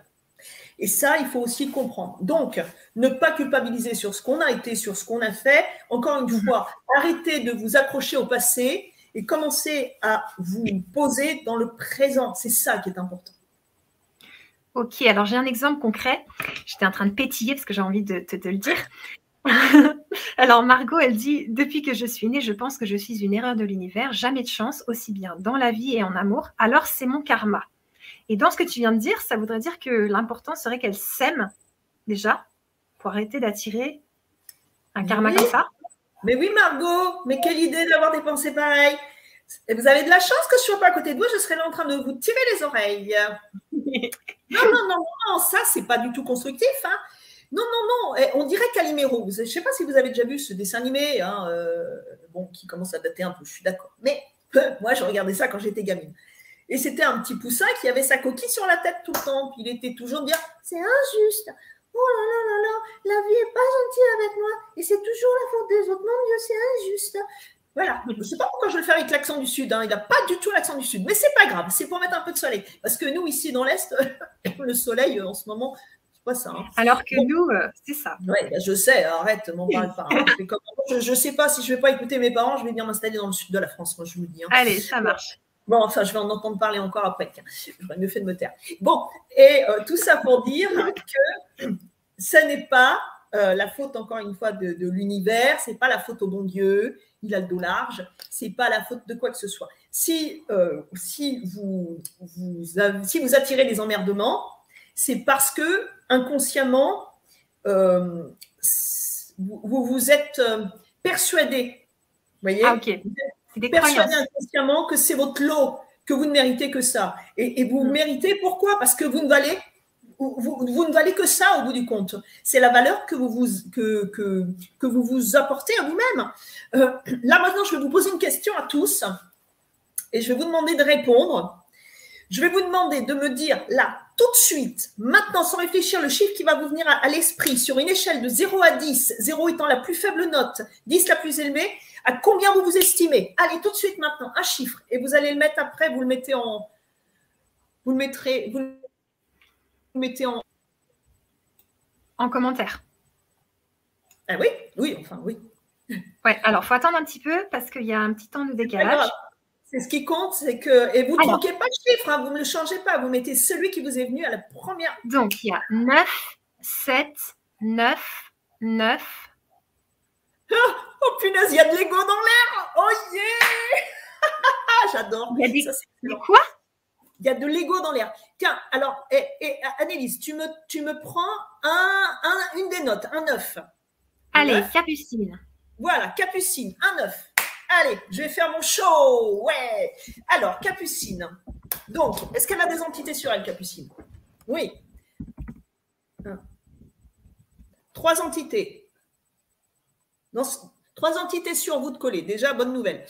Et ça, il faut aussi le comprendre. Donc, ne pas culpabiliser sur ce qu'on a été, sur ce qu'on a fait. Encore une fois, arrêtez de vous accrocher au passé et commencez à vous poser dans le présent. C'est ça qui est important. Ok, alors j'ai un exemple concret. J'étais en train de pétiller parce que j'ai envie de te le dire. Alors Margot, elle dit « Depuis que je suis née, je pense que je suis une erreur de l'univers. Jamais de chance, aussi bien dans la vie et en amour. Alors c'est mon karma. » Et dans ce que tu viens de dire, ça voudrait dire que l'important serait qu'elle s'aime déjà pour arrêter d'attirer un karma comme ça. Mais oui Margot, mais quelle idée d'avoir des pensées pareilles. Et vous avez de la chance que je ne sois pas à côté de vous, je serais là en train de vous tirer les oreilles. Non, ça, c'est pas du tout constructif. Hein. Non. On dirait Calimero. Je ne sais pas si vous avez déjà vu ce dessin animé, hein, qui commence à dater un peu, je suis d'accord. Mais moi, je regardais ça quand j'étais gamine. Et c'était un petit poussin qui avait sa coquille sur la tête tout le temps. Puis il était toujours bien, c'est injuste. Oh là, la vie n'est pas gentille avec moi. Et c'est toujours la faute des autres. Mon Dieu, c'est injuste. Voilà, je ne sais pas pourquoi je le fais avec l'accent du Sud, hein. Il n'a pas du tout l'accent du Sud, mais c'est pas grave, c'est pour mettre un peu de soleil. Parce que nous, ici dans l'Est, le soleil en ce moment, c'est pas ça. Hein. Alors que nous, c'est ça. Oui, bah, je sais, arrête, m'en parle pas. Hein. Je ne sais pas si je ne vais pas écouter mes parents, je vais venir m'installer dans le sud de la France, moi je vous le dis. Hein. Allez, ça marche. Bon, enfin, je vais en entendre parler encore après. J'aurais mieux fait de me taire. Bon, et tout ça pour dire que ce n'est pas la faute, encore une fois, de l'univers, ce n'est pas la faute au bon Dieu, il a le dos large, ce n'est pas la faute de quoi que ce soit. Si vous attirez les emmerdements, c'est parce que inconsciemment, vous vous êtes persuadé, vous voyez, persuadé inconsciemment que c'est votre lot, que vous ne méritez que ça. Et vous méritez pourquoi? Parce que vous ne valez que ça au bout du compte. C'est la valeur que vous vous apportez à vous-même. Là, maintenant, je vais vous poser une question à tous et je vais vous demander de répondre. Je vais vous demander de me dire là, tout de suite, maintenant, sans réfléchir, le chiffre qui va vous venir à l'esprit sur une échelle de 0 à 10, 0 étant la plus faible note, 10 la plus élevée, à combien vous vous estimez? Allez, tout de suite maintenant, un chiffre. Et vous allez le mettre après, vous le mettez en... En commentaire. Ah oui, enfin oui. Ouais, alors, il faut attendre un petit peu parce qu'il y a un petit temps de décalage. C'est ce qui compte, c'est que... Et vous ne troquez pas de chiffre, hein, vous ne le changez pas. Vous mettez celui qui vous est venu à la première... Donc, il y a 9, 7, 9, 9. Oh punaise, il y a de l'ego dans l'air. Oh yeah. J'adore. Il y a des quoi? Il y a de l'ego dans l'air. Tiens, alors, Annelise, tu me prends une des notes, un 9. Allez, 9. Capucine. Voilà, Capucine, un 9. Allez, je vais faire mon show. Ouais. Alors, Capucine. Donc, est-ce qu'elle a des entités sur elle, Capucine? Oui. 3 entités. Non, 3 entités sur vous de coller. Déjà, bonne nouvelle.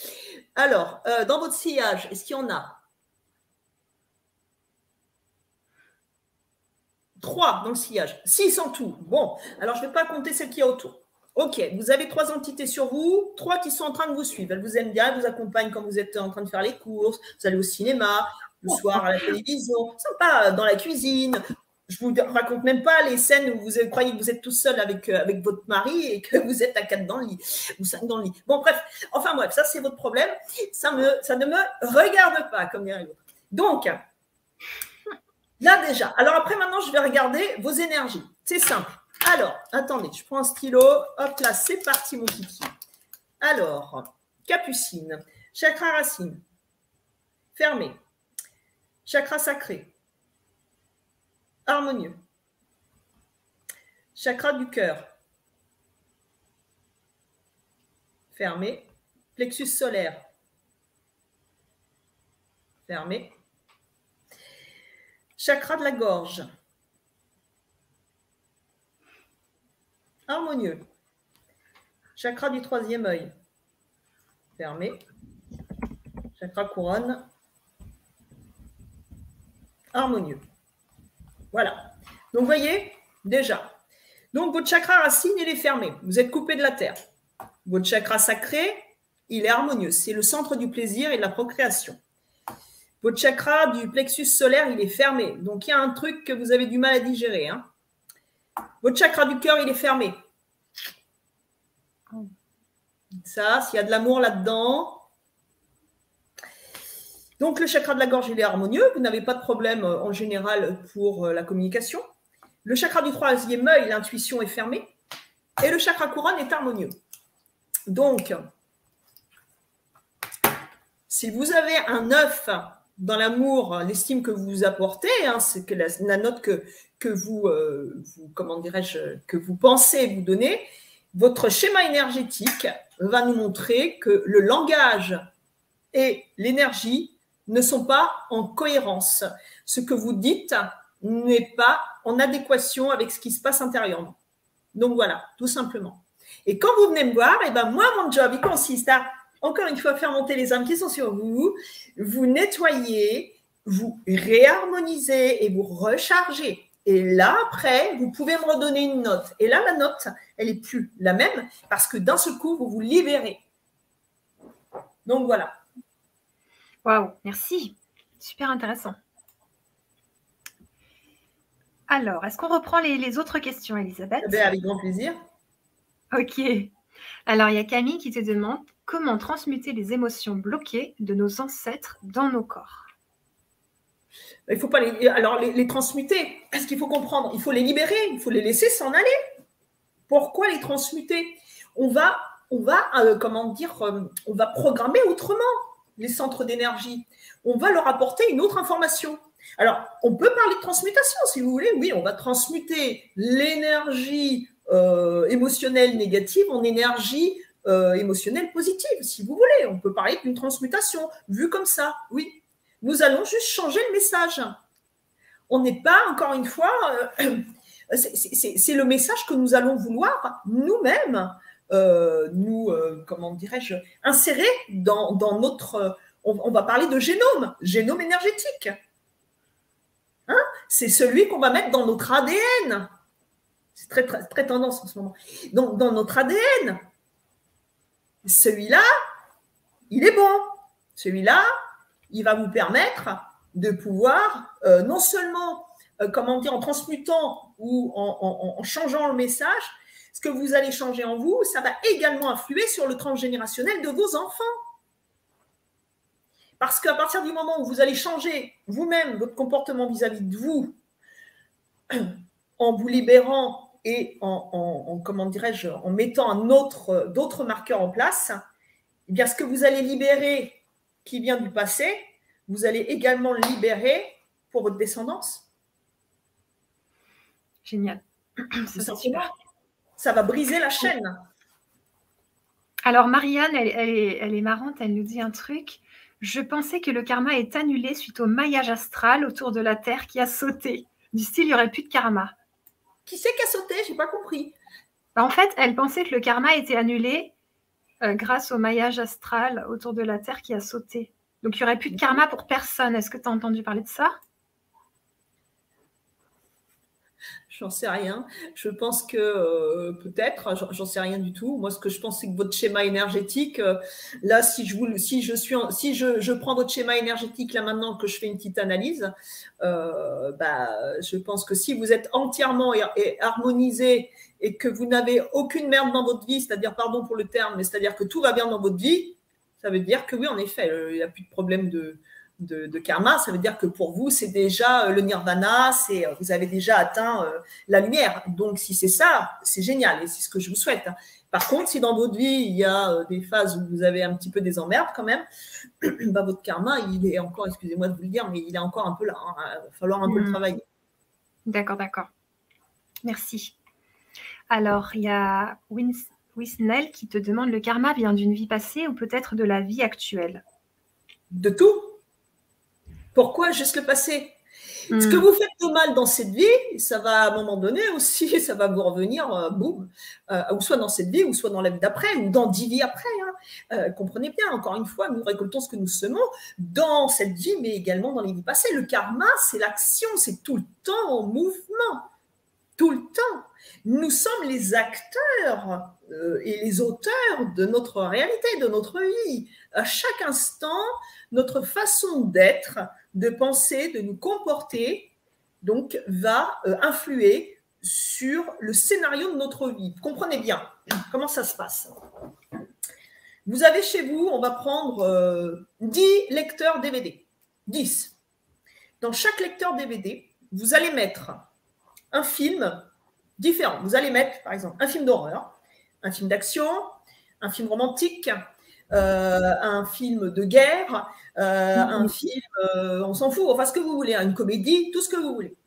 Alors, dans votre sillage, est-ce qu'il y en a? 3 dans le sillage. 6 en tout. Bon, alors je ne vais pas compter celles qu'il y a autour. Ok, vous avez 3 entités sur vous, 3 qui sont en train de vous suivre. Elles vous aiment bien, elles vous accompagnent quand vous êtes en train de faire les courses, vous allez au cinéma, le soir à la télévision, sympa, dans la cuisine. Je ne vous raconte même pas les scènes où vous croyez que vous êtes tout seul avec votre mari et que vous êtes à 4 dans le lit, ou 5 dans le lit. Bon, bref, ça c'est votre problème. Ça ne me regarde pas, comme dirait l'autre. Donc, là déjà. Alors après, maintenant, je vais regarder vos énergies. C'est simple. Alors, attendez, je prends un stylo. Hop là, c'est parti, mon kiki. Alors, Capucine, chakra racine, fermé. Chakra sacré, harmonieux. Chakra du cœur, fermé. Plexus solaire, fermé. Chakra de la gorge, harmonieux. Chakra du 3e œil, fermé. Chakra couronne, harmonieux. Voilà. Donc, vous voyez, déjà. Donc, votre chakra racine, il est fermé. Vous êtes coupé de la terre. Votre chakra sacré, il est harmonieux. C'est le centre du plaisir et de la procréation. Votre chakra du plexus solaire, il est fermé. Donc, il y a un truc que vous avez du mal à digérer. Hein. Votre chakra du cœur, il est fermé. Ça, s'il y a de l'amour là-dedans. Donc, le chakra de la gorge, il est harmonieux. Vous n'avez pas de problème en général pour la communication. Le chakra du 3e œil, l'intuition est fermée. Et le chakra couronne est harmonieux. Donc, si vous avez un 9 dans l'amour, l'estime que vous apportez, hein, c'est que la note que vous comment dirais-je, que vous pensez vous donner, votre schéma énergétique va nous montrer que le langage et l'énergie ne sont pas en cohérence. Ce que vous dites n'est pas en adéquation avec ce qui se passe intérieurement. Donc voilà, tout simplement. Et quand vous venez me voir, et ben moi, mon job, il consiste à, encore une fois, faire monter les âmes qui sont sur vous, vous nettoyer, vous réharmoniser et vous recharger. Et là, après, vous pouvez me redonner une note. Et là, la note, elle n'est plus la même parce que d'un seul coup, vous vous libérez. Donc voilà. Waouh, merci. Super intéressant. Alors, est-ce qu'on reprend les autres questions, Elisabeth? Avec grand plaisir. Ok. Alors, il y a Camille qui te demande comment transmuter les émotions bloquées de nos ancêtres dans nos corps. Il ne faut pas les transmuter. Parce qu'il faut comprendre, il faut les libérer, il faut les laisser s'en aller. Pourquoi les transmuter? On va programmer autrement les centres d'énergie. On va leur apporter une autre information. Alors, on peut parler de transmutation, si vous voulez. Oui, on va transmuter l'énergie émotionnelle négative en énergie émotionnelle positive, si vous voulez. On peut parler d'une transmutation, vue comme ça, oui. Nous allons juste changer le message. On n'est pas, encore une fois, c'est le message que nous allons vouloir nous-mêmes, comment dirais-je, insérer dans notre... on va parler de génome énergétique. Hein, c'est celui qu'on va mettre dans notre ADN. C'est très, très, très tendance en ce moment. Donc, dans notre ADN, celui-là, il est bon. Celui-là, il va vous permettre de pouvoir, non seulement, en transmutant ou en changeant le message, ce que vous allez changer en vous, ça va également influer sur le transgénérationnel de vos enfants. Parce qu'à partir du moment où vous allez changer vous-même votre comportement vis-à-vis de vous, en vous libérant et en mettant d'autres marqueurs en place, eh bien, ce que vous allez libérer qui vient du passé, vous allez également le libérer pour votre descendance. Génial. Ça va briser la chaîne. Alors, Marianne, elle est marrante, elle nous dit un truc. Je pensais que le karma est annulé suite au maillage astral autour de la Terre qui a sauté. Du style, il n'y aurait plus de karma. Qui c'est qui a sauté? Je n'ai pas compris. En fait, elle pensait que le karma était annulé grâce au maillage astral autour de la Terre qui a sauté. Donc, il n'y aurait plus de karma pour personne. Est-ce que tu as entendu parler de ça? J'en sais rien. Je pense que peut-être, j'en sais rien du tout. Moi, ce que je pense, c'est que votre schéma énergétique, là, si je prends votre schéma énergétique là maintenant que je fais une petite analyse, je pense que si vous êtes entièrement harmonisé et que vous n'avez aucune merde dans votre vie, c'est-à-dire, pardon pour le terme, mais c'est-à-dire que tout va bien dans votre vie, ça veut dire que oui, en effet, il n'y a plus de problème de karma. Ça veut dire que pour vous, c'est déjà le nirvana, vous avez déjà atteint la lumière. Donc, si c'est ça, c'est génial et c'est ce que je vous souhaite. Par contre, si dans votre vie, il y a des phases où vous avez un petit peu des emmerdes quand même, votre karma, il est encore, excusez-moi de vous le dire, mais il est encore un peu là. Il va falloir un peu le travailler. D'accord, d'accord. Merci. Alors, il y a Wisnel qui te demande, le karma vient d'une vie passée ou peut-être de la vie actuelle? De tout. Pourquoi juste le passé? Ce que vous faites de mal dans cette vie, ça va à un moment donné aussi, ça va vous revenir, boum, ou soit dans cette vie, ou soit dans la vie d'après, ou dans 10 vies après. Comprenez bien, encore une fois, nous récoltons ce que nous semons dans cette vie, mais également dans les vies passées. Le karma, c'est l'action, c'est tout le temps en mouvement. Tout le temps. Nous sommes les acteurs et les auteurs de notre réalité, de notre vie. À chaque instant, notre façon d'être, de penser, de nous comporter, donc, va influer sur le scénario de notre vie. Vous comprenez bien comment ça se passe. Vous avez chez vous, on va prendre 10 lecteurs DVD. 10. Dans chaque lecteur DVD, vous allez mettre un film différent. Vous allez mettre, par exemple, un film d'horreur, un film d'action, un film romantique, un film de guerre, un film, on s'en fout, enfin ce que vous voulez, une comédie, tout ce que vous voulez.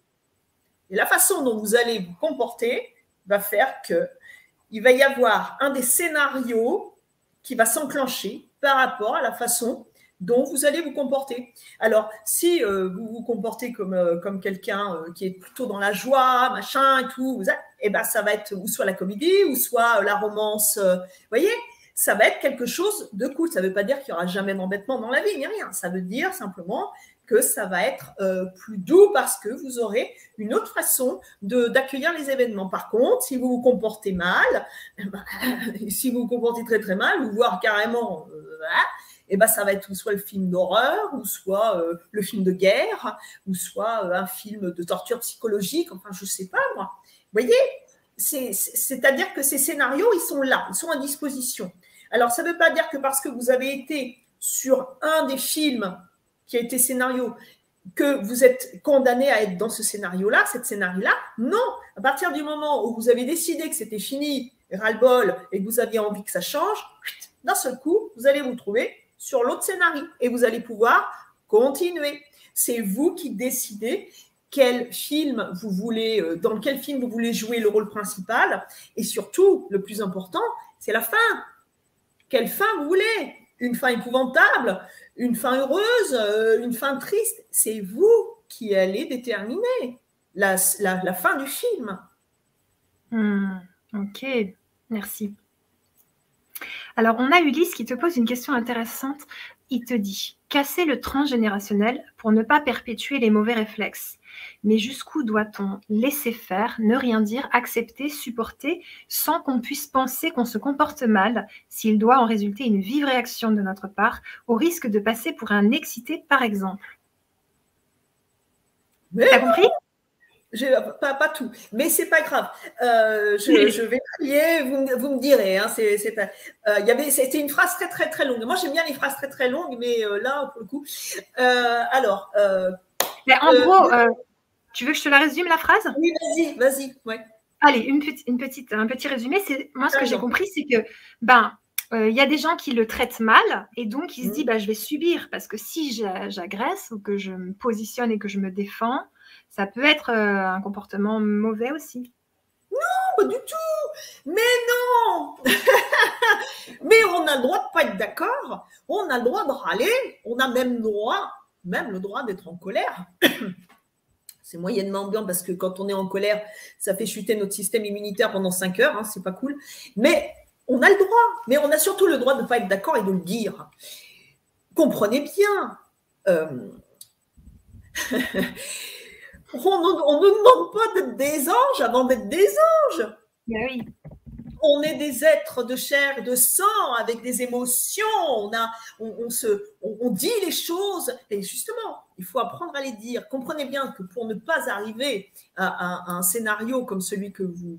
Et la façon dont vous allez vous comporter va faire qu'il va y avoir un des scénarios qui va s'enclencher par rapport à la façon dont vous allez vous comporter. Alors, si vous vous comportez comme quelqu'un qui est plutôt dans la joie, machin et tout, ça va être ou soit la comédie, ou soit la romance, vous voyez, ça va être quelque chose de cool. Ça ne veut pas dire qu'il n'y aura jamais d'embêtement dans la vie, ni rien. Ça veut dire simplement que ça va être plus doux parce que vous aurez une autre façon d'accueillir les événements. Par contre, si vous vous comportez mal, si vous vous comportez très très mal, ou voire carrément, ça va être soit le film d'horreur, ou soit le film de guerre, ou soit un film de torture psychologique, enfin je ne sais pas moi. Vous voyez, c'est-à-dire que ces scénarios, ils sont là, ils sont à disposition. Alors ça ne veut pas dire que parce que vous avez été sur un des films qui a été scénario, que vous êtes condamné à être dans ce scénario-là, cette scénario-là. Non, à partir du moment où vous avez décidé que c'était fini, ras-le-bol, et que vous aviez envie que ça change, d'un seul coup, vous allez vous trouver sur l'autre scénario et vous allez pouvoir continuer. C'est vous qui décidez quel film vous voulez, dans quel film vous voulez jouer le rôle principal, et surtout, le plus important, c'est la fin. Quelle fin vous voulez? Une fin épouvantable, une fin heureuse, une fin triste? C'est vous qui allez déterminer la fin du film. Ok, merci. Alors, on a Ulysse qui te pose une question intéressante. Il te dit « Casser le transgénérationnel pour ne pas perpétuer les mauvais réflexes. Mais jusqu'où doit-on laisser faire, ne rien dire, accepter, supporter, sans qu'on puisse penser qu'on se comporte mal, s'il doit en résulter une vive réaction de notre part, au risque de passer pour un excité, par exemple ?» T'as compris ? Pas tout, mais c'est pas grave. Je vais trier, vous me direz. Hein, c'était une phrase très très très longue. Moi j'aime bien les phrases très très longues, mais là pour le coup. En gros, tu veux que je te la résume la phrase? Oui, vas-y. Ouais. Allez, un petit résumé. Moi, ce que j'ai compris, c'est que y a des gens qui le traitent mal et donc ils se disent je vais subir parce que si j'agresse ou que je me positionne et que je me défends, ça peut être un comportement mauvais aussi. Oui, pas du tout. Mais non. Mais on a le droit de ne pas être d'accord. On a le droit de râler. On a même le droit d'être en colère. C'est moyennement bien parce que quand on est en colère, ça fait chuter notre système immunitaire pendant 5 heures. Hein, c'est pas cool. Mais on a le droit. Mais on a surtout le droit de ne pas être d'accord et de le dire. Comprenez bien. On ne nous demande pas d'être des anges avant d'être des anges. Oui. On est des êtres de chair et de sang avec des émotions. On dit les choses. Et justement, il faut apprendre à les dire. Comprenez bien que pour ne pas arriver à un scénario comme celui que vous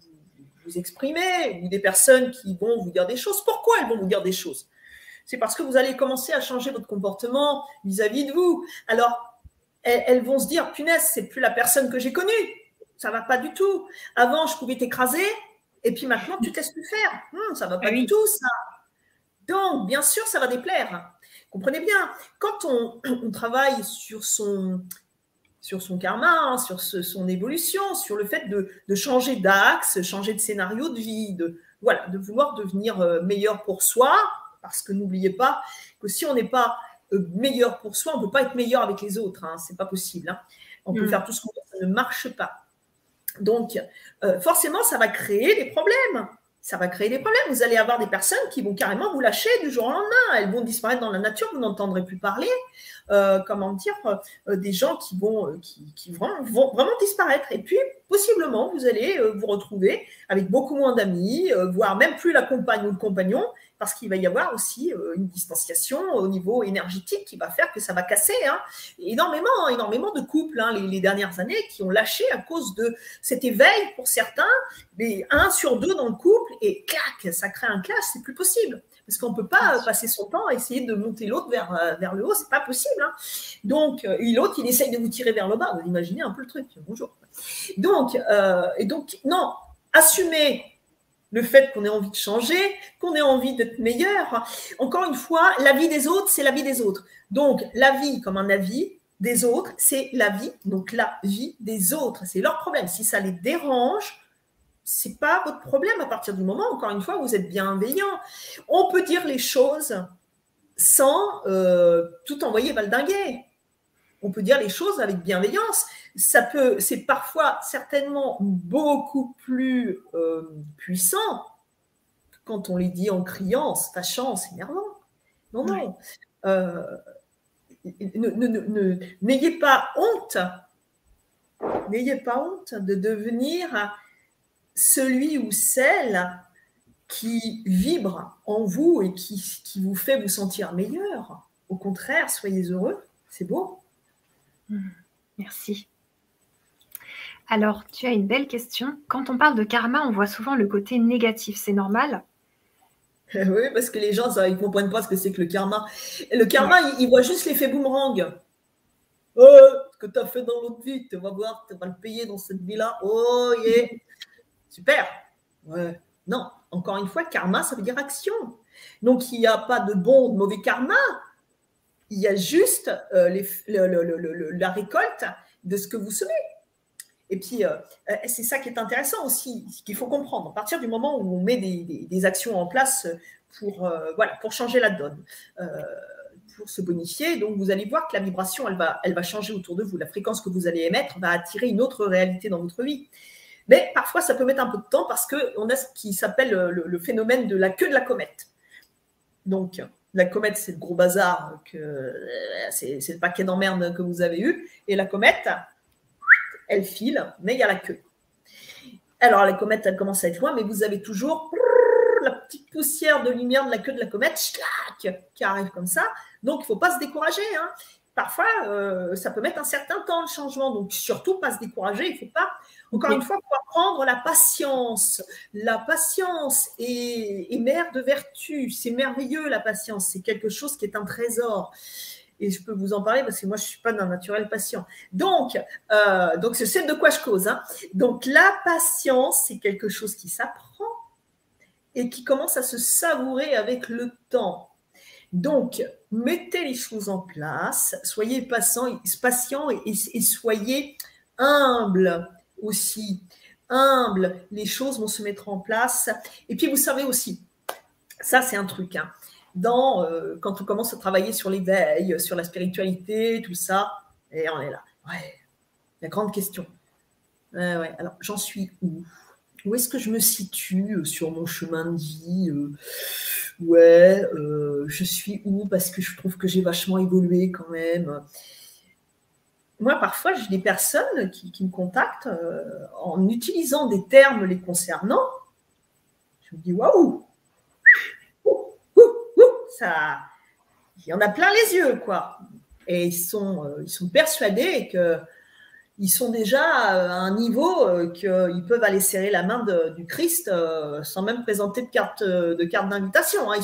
exprimez, ou des personnes qui vont vous dire des choses, pourquoi elles vont vous dire des choses? C'est parce que vous allez commencer à changer votre comportement vis-à-vis de vous. Alors, elles vont se dire, punaise, c'est plus la personne que j'ai connue. Ça va pas du tout. Avant, je pouvais t'écraser, et puis maintenant, tu te laisses plus faire. Ça va pas du tout, ça. Donc, bien sûr, ça va déplaire. Comprenez bien, quand on travaille sur son karma, sur son évolution, sur le fait de changer d'axe, changer de scénario de vie, de vouloir devenir meilleur pour soi, parce que n'oubliez pas que si on n'est pas meilleur pour soi, on ne peut pas être meilleur avec les autres. Hein, c'est pas possible. Hein. On peut faire tout ce qu'on veut, ça ne marche pas. Donc, forcément, ça va créer des problèmes. Ça va créer des problèmes. Vous allez avoir des personnes qui vont carrément vous lâcher du jour au lendemain. Elles vont disparaître dans la nature, vous n'entendrez plus parler. Des gens qui vont vraiment disparaître. Et puis, possiblement, vous allez vous retrouver avec beaucoup moins d'amis, voire même plus la compagne ou le compagnon, parce qu'il va y avoir aussi une distanciation au niveau énergétique qui va faire que ça va casser. Hein. Énormément de couples les dernières années qui ont lâché à cause de cet éveil pour certains, mais 1 sur 2 dans le couple, et clac, ça crée un clash, c'est plus possible. Parce qu'on ne peut pas passer son temps à essayer de monter l'autre vers le haut, c'est pas possible. Hein. Donc, l'autre, il essaye de vous tirer vers le bas. Vous imaginez un peu le truc. Bonjour. Donc, non, assumez le fait qu'on ait envie de changer, qu'on ait envie d'être meilleur. Encore une fois, la vie des autres, c'est la vie des autres. Donc, la vie comme un avis des autres, c'est la vie, donc la vie des autres. C'est leur problème. Si ça les dérange, c'est pas votre problème à partir du moment, encore une fois, vous êtes bienveillant. On peut dire les choses sans tout envoyer valdinguer. On peut dire les choses avec bienveillance. C'est parfois certainement beaucoup plus puissant quand on les dit en criant, en se fâchant, en s'énervant. Non. N'ayez pas honte. N'ayez pas honte de devenir celui ou celle qui vibre en vous et qui vous fait vous sentir meilleur. Au contraire, soyez heureux. C'est beau. Merci. Alors, tu as une belle question. Quand on parle de karma, on voit souvent le côté négatif. C'est normal? Oui, parce que les gens, ils ne comprennent pas ce que c'est que le karma. Le karma, ils voient juste l'effet boomerang. Ce que tu as fait dans l'autre vie, tu vas voir, tu vas le payer dans cette vie-là. Oh, yeah. Super. Ouais. Non, encore une fois, karma, ça veut dire action. Donc, il n'y a pas de bon ou de mauvais karma. Il y a juste la récolte de ce que vous semez. Et puis, c'est ça qui est intéressant aussi, qu'il faut comprendre. À partir du moment où on met des actions en place pour changer la donne, pour se bonifier, donc vous allez voir que la vibration, elle va changer autour de vous. La fréquence que vous allez émettre va attirer une autre réalité dans votre vie. Mais parfois, ça peut mettre un peu de temps parce qu'on a ce qui s'appelle le phénomène de la queue de la comète. Donc, la comète, c'est le gros bazar, c'est le paquet d'emmerdes que vous avez eu. Et la comète, elle file, mais il y a la queue. Alors, la comète, elle commence à être loin, mais vous avez toujours la petite poussière de lumière de la queue de la comète qui arrive comme ça. Donc, il ne faut pas se décourager. Hein. Parfois, ça peut mettre un certain temps, le changement. Donc, surtout, pas se décourager. Il ne faut pas, encore une fois, il faut apprendre la patience. La patience est mère de vertu. C'est merveilleux, la patience. C'est quelque chose qui est un trésor. Et je peux vous en parler parce que moi, je ne suis pas d'un naturel patient. Donc je sais de quoi je cause. Hein. Donc, la patience, c'est quelque chose qui s'apprend et qui commence à se savourer avec le temps. Donc, mettez les choses en place, soyez patient et soyez humble aussi. humble, les choses vont se mettre en place. Et puis, vous savez aussi, ça, c'est un truc, hein, quand on commence à travailler sur l'éveil, sur la spiritualité, tout ça, et on est là. Ouais, la grande question. Ouais. Alors, j'en suis où? Où est-ce que je me situe sur mon chemin de vie? Je suis où? Parce que je trouve que j'ai vachement évolué quand même. Moi, parfois, j'ai des personnes qui me contactent en utilisant des termes les concernant. Je me dis, waouh! Ça, il y en a plein les yeux, quoi. Et ils sont persuadés qu'ils sont déjà à un niveau qu'ils peuvent aller serrer la main du Christ sans même présenter de carte d'invitation. Hein.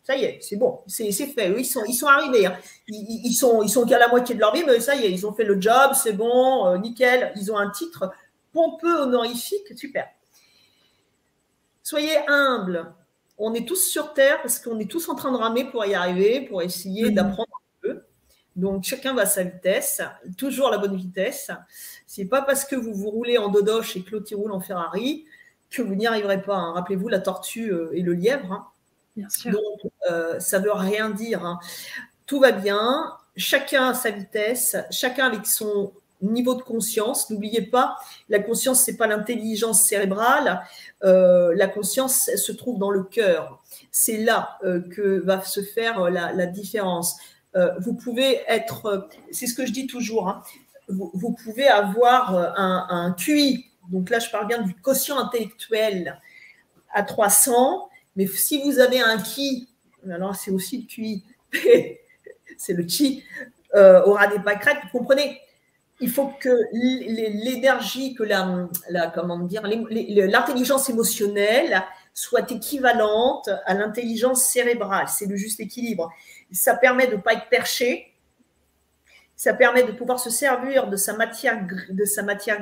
Ça y est, c'est bon, c'est fait. Eux, ils sont arrivés. Hein. Ils sont qu'à la moitié de leur vie, mais ça y est, ils ont fait le job, c'est bon, nickel. Ils ont un titre pompeux, honorifique, super. Soyez humbles. On est tous sur Terre parce qu'on est tous en train de ramer pour y arriver, pour essayer d'apprendre un peu. Donc, chacun va à sa vitesse, toujours à la bonne vitesse. Ce n'est pas parce que vous roulez en dodoche et que l'autre roule en Ferrari que vous n'y arriverez pas. Hein. Rappelez-vous la tortue et le lièvre. Hein. Bien sûr. Donc, ça ne veut rien dire. Hein. Tout va bien, chacun à sa vitesse, chacun avec son niveau de conscience. N'oubliez pas, la conscience, ce n'est pas l'intelligence cérébrale. La conscience se trouve dans le cœur. C'est là que va se faire la différence. Vous pouvez être, c'est ce que je dis toujours, hein, vous pouvez avoir un QI, donc là je parle bien du quotient intellectuel à 300, mais si vous avez un Ki, alors c'est aussi le QI, c'est le Chi, aura des pâquerettes, vous comprenez? Il faut que l'énergie, que l'intelligence émotionnelle soit équivalente à l'intelligence cérébrale. C'est le juste équilibre. Ça permet de ne pas être perché. Ça permet de pouvoir se servir de sa matière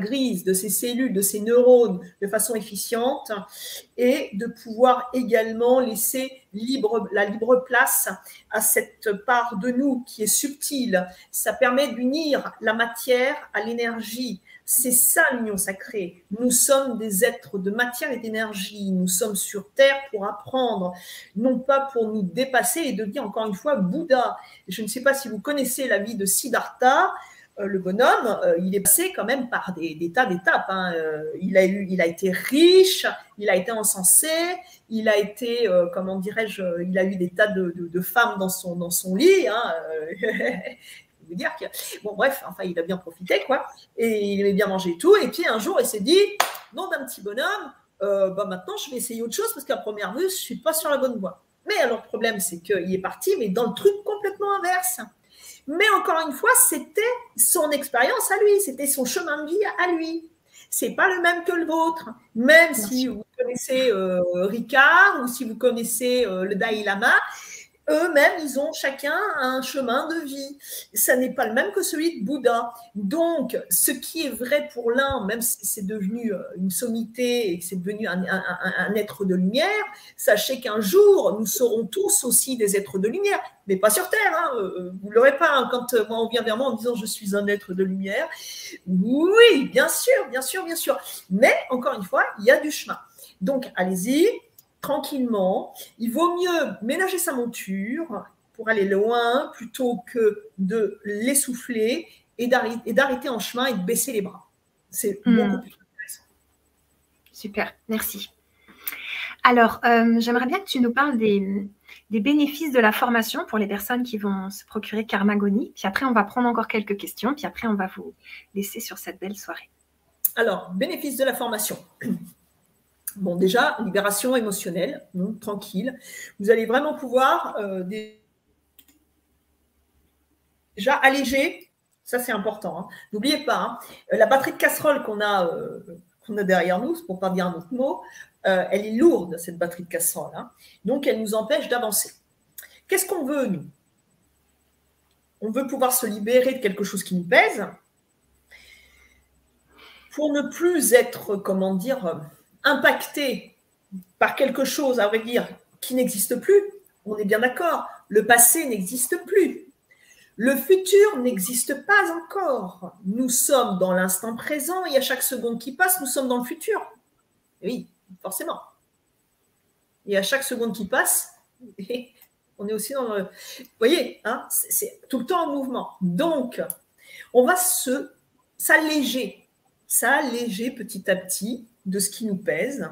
grise, de ses cellules, de ses neurones de façon efficiente et de pouvoir également laisser la libre place à cette part de nous qui est subtile. Ça permet d'unir la matière à l'énergie. C'est ça l'union sacrée. Nous sommes des êtres de matière et d'énergie. Nous sommes sur Terre pour apprendre, non pas pour nous dépasser et devenir encore une fois Bouddha. Je ne sais pas si vous connaissez la vie de Siddhartha. Le bonhomme, il est passé quand même par des tas d'étapes. Hein. Il a été riche, il a été encensé, il a été, comment dirais-je, il a eu des tas de femmes dans son lit. Hein. Vous dire que bon bref, enfin il a bien profité quoi, et il aimait bien manger tout, et puis un jour il s'est dit non d'un petit bonhomme, maintenant je vais essayer autre chose parce qu'à première vue je suis pas sur la bonne voie. Mais alors le problème c'est qu'il est parti mais dans le truc complètement inverse. Mais encore une fois c'était son expérience à lui, c'était son chemin de vie à lui. C'est pas le même que le vôtre, même si vous connaissez Ricard ou si vous connaissez le Dalai Lama. Eux-mêmes, ils ont chacun un chemin de vie. Ça n'est pas le même que celui de Bouddha. Donc, ce qui est vrai pour l'un, même si c'est devenu une sommité et que c'est devenu un être de lumière, sachez qu'un jour, nous serons tous aussi des êtres de lumière, mais pas sur Terre. Hein. Vous ne l'aurez pas hein, quand moi, on vient vers moi en disant « je suis un être de lumière ». Oui, bien sûr, bien sûr, bien sûr. Mais, encore une fois, il y a du chemin. Donc, allez-y. Tranquillement, il vaut mieux ménager sa monture pour aller loin plutôt que de l'essouffler et d'arrêter en chemin et de baisser les bras. C'est beaucoup plus intéressant. Super, merci. Alors, j'aimerais bien que tu nous parles des bénéfices de la formation pour les personnes qui vont se procurer Karmagonie. Puis après, on va prendre encore quelques questions. Puis après, on va vous laisser sur cette belle soirée. Alors, bénéfices de la formation. Bon, déjà, libération émotionnelle, donc, tranquille. Vous allez vraiment pouvoir déjà alléger, ça c'est important. Hein. N'oubliez pas, hein, la batterie de casserole qu'on a derrière nous, pour ne pas dire un autre mot, elle est lourde, cette batterie de casserole. Hein. Donc, elle nous empêche d'avancer. Qu'est-ce qu'on veut, nous? On veut pouvoir se libérer de quelque chose qui nous pèse pour ne plus être, comment dire, impacté par quelque chose, à vrai dire, qui n'existe plus. On est bien d'accord, le passé n'existe plus. Le futur n'existe pas encore. Nous sommes dans l'instant présent et à chaque seconde qui passe, nous sommes dans le futur. Oui, forcément. Et à chaque seconde qui passe, on est aussi dans le… Vous voyez, hein, c'est tout le temps en mouvement. Donc, on va s'alléger petit à petit de ce qui nous pèse.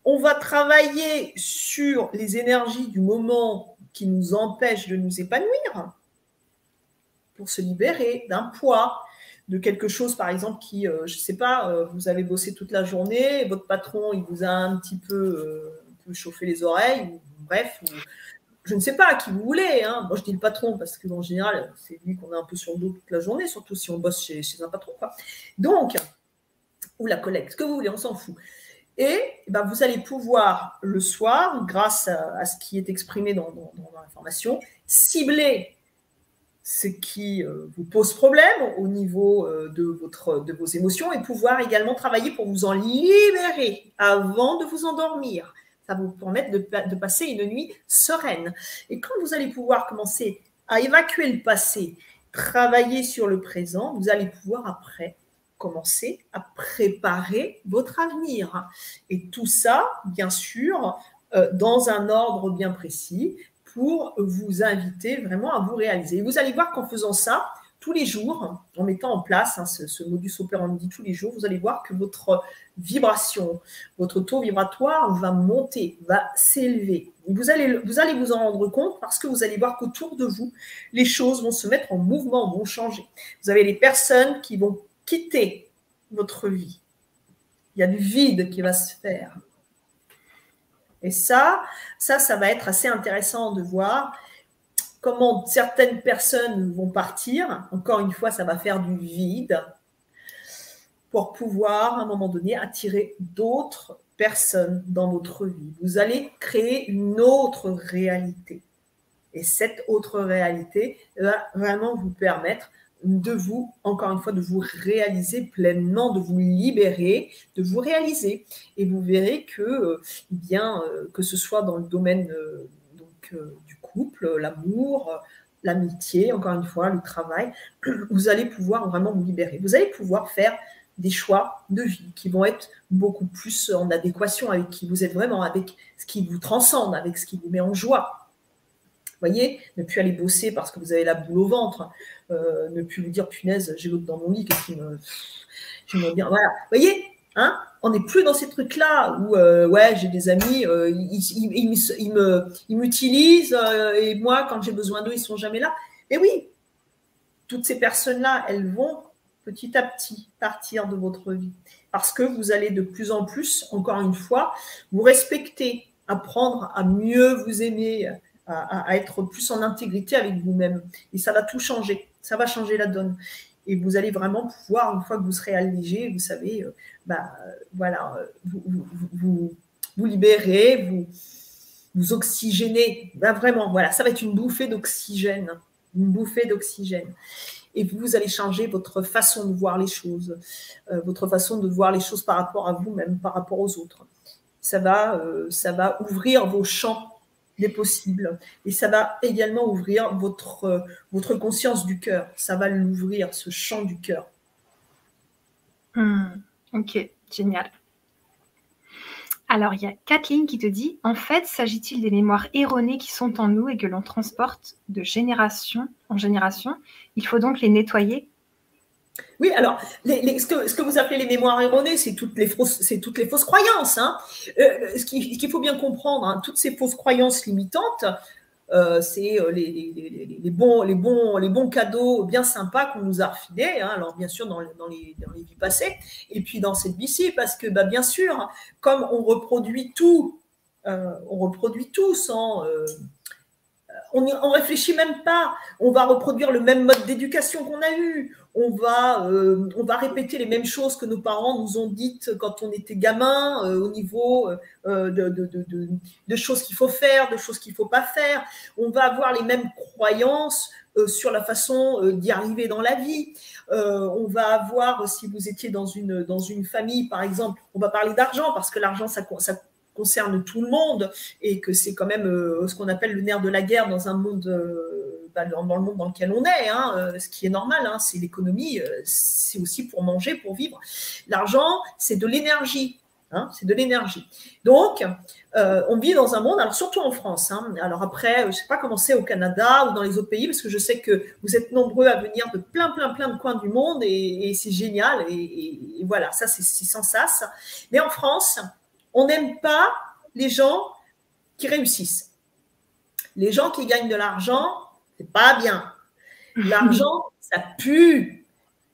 On va travailler sur les énergies du moment qui nous empêchent de nous épanouir pour se libérer d'un poids, de quelque chose, par exemple, qui, je ne sais pas, vous avez bossé toute la journée, votre patron, il vous a un petit peu chauffé les oreilles, ou, bref, ou, je ne sais pas à qui vous voulez. Hein. Moi, je dis le patron parce qu'en général, c'est lui qu'on a un peu sur le dos toute la journée, surtout si on bosse chez un patron, quoi. Donc, ou la collègue, ce que vous voulez, on s'en fout. Et ben, vous allez pouvoir, le soir, grâce à ce qui est exprimé dans l'information, cibler ce qui vous pose problème au niveau de vos émotions et pouvoir également travailler pour vous en libérer avant de vous endormir. Ça va vous permettre de passer une nuit sereine. Et quand vous allez pouvoir commencer à évacuer le passé, travailler sur le présent, vous allez pouvoir après commencer à préparer votre avenir. Et tout ça, bien sûr, dans un ordre bien précis pour vous inviter vraiment à vous réaliser. Et vous allez voir qu'en faisant ça, tous les jours, en mettant en place ce modus operandi tous les jours, vous allez voir que votre vibration, votre taux vibratoire va monter, va s'élever. Vous allez vous en rendre compte parce que vous allez voir qu'autour de vous, les choses vont se mettre en mouvement, vont changer. Vous avez les personnes qui vont quitter votre vie. Il y a du vide qui va se faire. Et ça va être assez intéressant de voir comment certaines personnes vont partir. Encore une fois, ça va faire du vide pour pouvoir, à un moment donné, attirer d'autres personnes dans votre vie. Vous allez créer une autre réalité. Et cette autre réalité va vraiment vous permettre de vous, encore une fois, de vous réaliser pleinement, de vous libérer, de vous réaliser. Et vous verrez que, que ce soit dans le domaine du couple, l'amour, l'amitié, encore une fois, le travail, vous allez pouvoir vraiment vous libérer. Vous allez pouvoir faire des choix de vie qui vont être beaucoup plus en adéquation avec qui vous êtes vraiment, avec ce qui vous transcende, avec ce qui vous met en joie. Vous voyez, ne plus aller bosser parce que vous avez la boule au ventre, ne plus vous dire, punaise, j'ai l'autre dans mon lit, qu'est-ce qui me… J'aimerais bien… Voilà, vous voyez, hein, on n'est plus dans ces trucs-là où, ouais, j'ai des amis, ils m'utilisent et moi, quand j'ai besoin d'eux, ils ne sont jamais là. Mais oui, toutes ces personnes-là, elles vont petit à petit partir de votre vie parce que vous allez de plus en plus, encore une fois, vous respecter, apprendre à mieux vous aimer, à être plus en intégrité avec vous-même. Et ça va tout changer. Ça va changer la donne. Et vous allez vraiment pouvoir, une fois que vous serez allégé, vous savez, voilà, vous libérez, vous oxygénez. Ben vraiment, voilà, ça va être une bouffée d'oxygène. Une bouffée d'oxygène. Et vous allez changer votre façon de voir les choses, votre façon de voir les choses par rapport à vous-même, par rapport aux autres. Ça va ouvrir vos champs des possibles. Et ça va également ouvrir votre conscience du cœur. Ça va l'ouvrir, ce champ du cœur. Ok, génial. Alors, il y a Kathleen qui te dit, en fait, s'agit-il des mémoires erronées qui sont en nous et que l'on transporte de génération en génération? Il faut donc les nettoyer? Oui, alors, ce que vous appelez les mémoires erronées, c'est toutes les fausses croyances. Hein. Ce qu'il faut bien comprendre, hein, toutes ces fausses croyances limitantes, c'est les bons cadeaux bien sympas qu'on nous a refilés, hein, alors bien sûr dans les vies passées, et puis dans cette vie-ci, parce que bien sûr, comme on reproduit tout sans… on ne réfléchit même pas, on va reproduire le même mode d'éducation qu'on a eu, on va répéter les mêmes choses que nos parents nous ont dites quand on était gamin, au niveau de choses qu'il faut faire, de choses qu'il ne faut pas faire. On va avoir les mêmes croyances sur la façon d'y arriver dans la vie. On va avoir, si vous étiez dans une famille, par exemple, on va parler d'argent, parce que l'argent, ça concerne tout le monde et que c'est quand même ce qu'on appelle le nerf de la guerre dans un monde dans le monde dans lequel on est, hein, ce qui est normal, hein, c'est l'économie, c'est aussi pour manger, pour vivre. L'argent, c'est de l'énergie. Hein, c'est de l'énergie. Donc, on vit dans un monde, alors surtout en France. Hein, alors après, je ne sais pas comment c'est au Canada ou dans les autres pays, parce que je sais que vous êtes nombreux à venir de plein de coins du monde et c'est génial. Et voilà, ça, c'est sans sas. Mais en France, on n'aime pas les gens qui réussissent. Les gens qui gagnent de l'argent, c'est pas bien. L'argent, ça pue.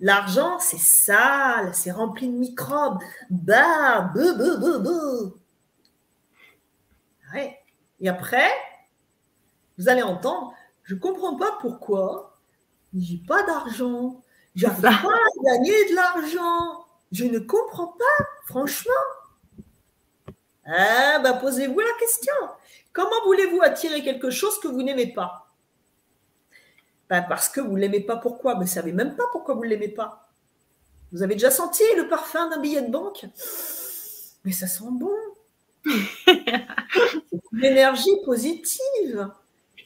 L'argent, c'est sale, c'est rempli de microbes. Bah, ouais. Et après, vous allez entendre, je ne comprends pas pourquoi j'ai pas d'argent. J'arrive pas à gagner de l'argent. Je ne comprends pas, franchement. Ah, bah, posez-vous la question. Comment voulez-vous attirer quelque chose que vous n'aimez pas? Ben parce que vous ne l'aimez pas. Pourquoi? Vous ne savez même pas pourquoi vous ne l'aimez pas. Vous avez déjà senti le parfum d'un billet de banque? Mais ça sent bon. C'est une énergie positive.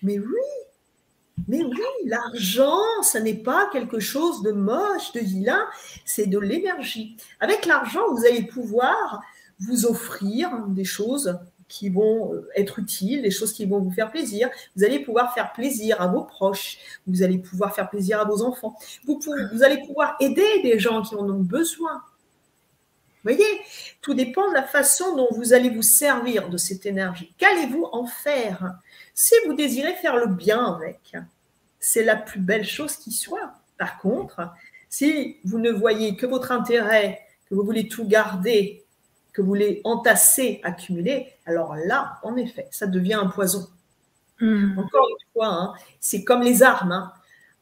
Mais oui, l'argent, ça n'est pas quelque chose de moche, de vilain, c'est de l'énergie. Avec l'argent, vous allez pouvoir vous offrir des choses qui vont être utiles, des choses qui vont vous faire plaisir. Vous allez pouvoir faire plaisir à vos proches, vous allez pouvoir faire plaisir à vos enfants. Vous allez pouvoir aider des gens qui en ont besoin. Vous voyez, tout dépend de la façon dont vous allez vous servir de cette énergie. Qu'allez-vous en faire? Si vous désirez faire le bien avec, c'est la plus belle chose qui soit. Par contre, si vous ne voyez que votre intérêt, que vous voulez tout garder, que vous voulez entasser, accumuler, alors là, en effet, ça devient un poison. Encore une fois, hein, c'est comme les armes. Hein.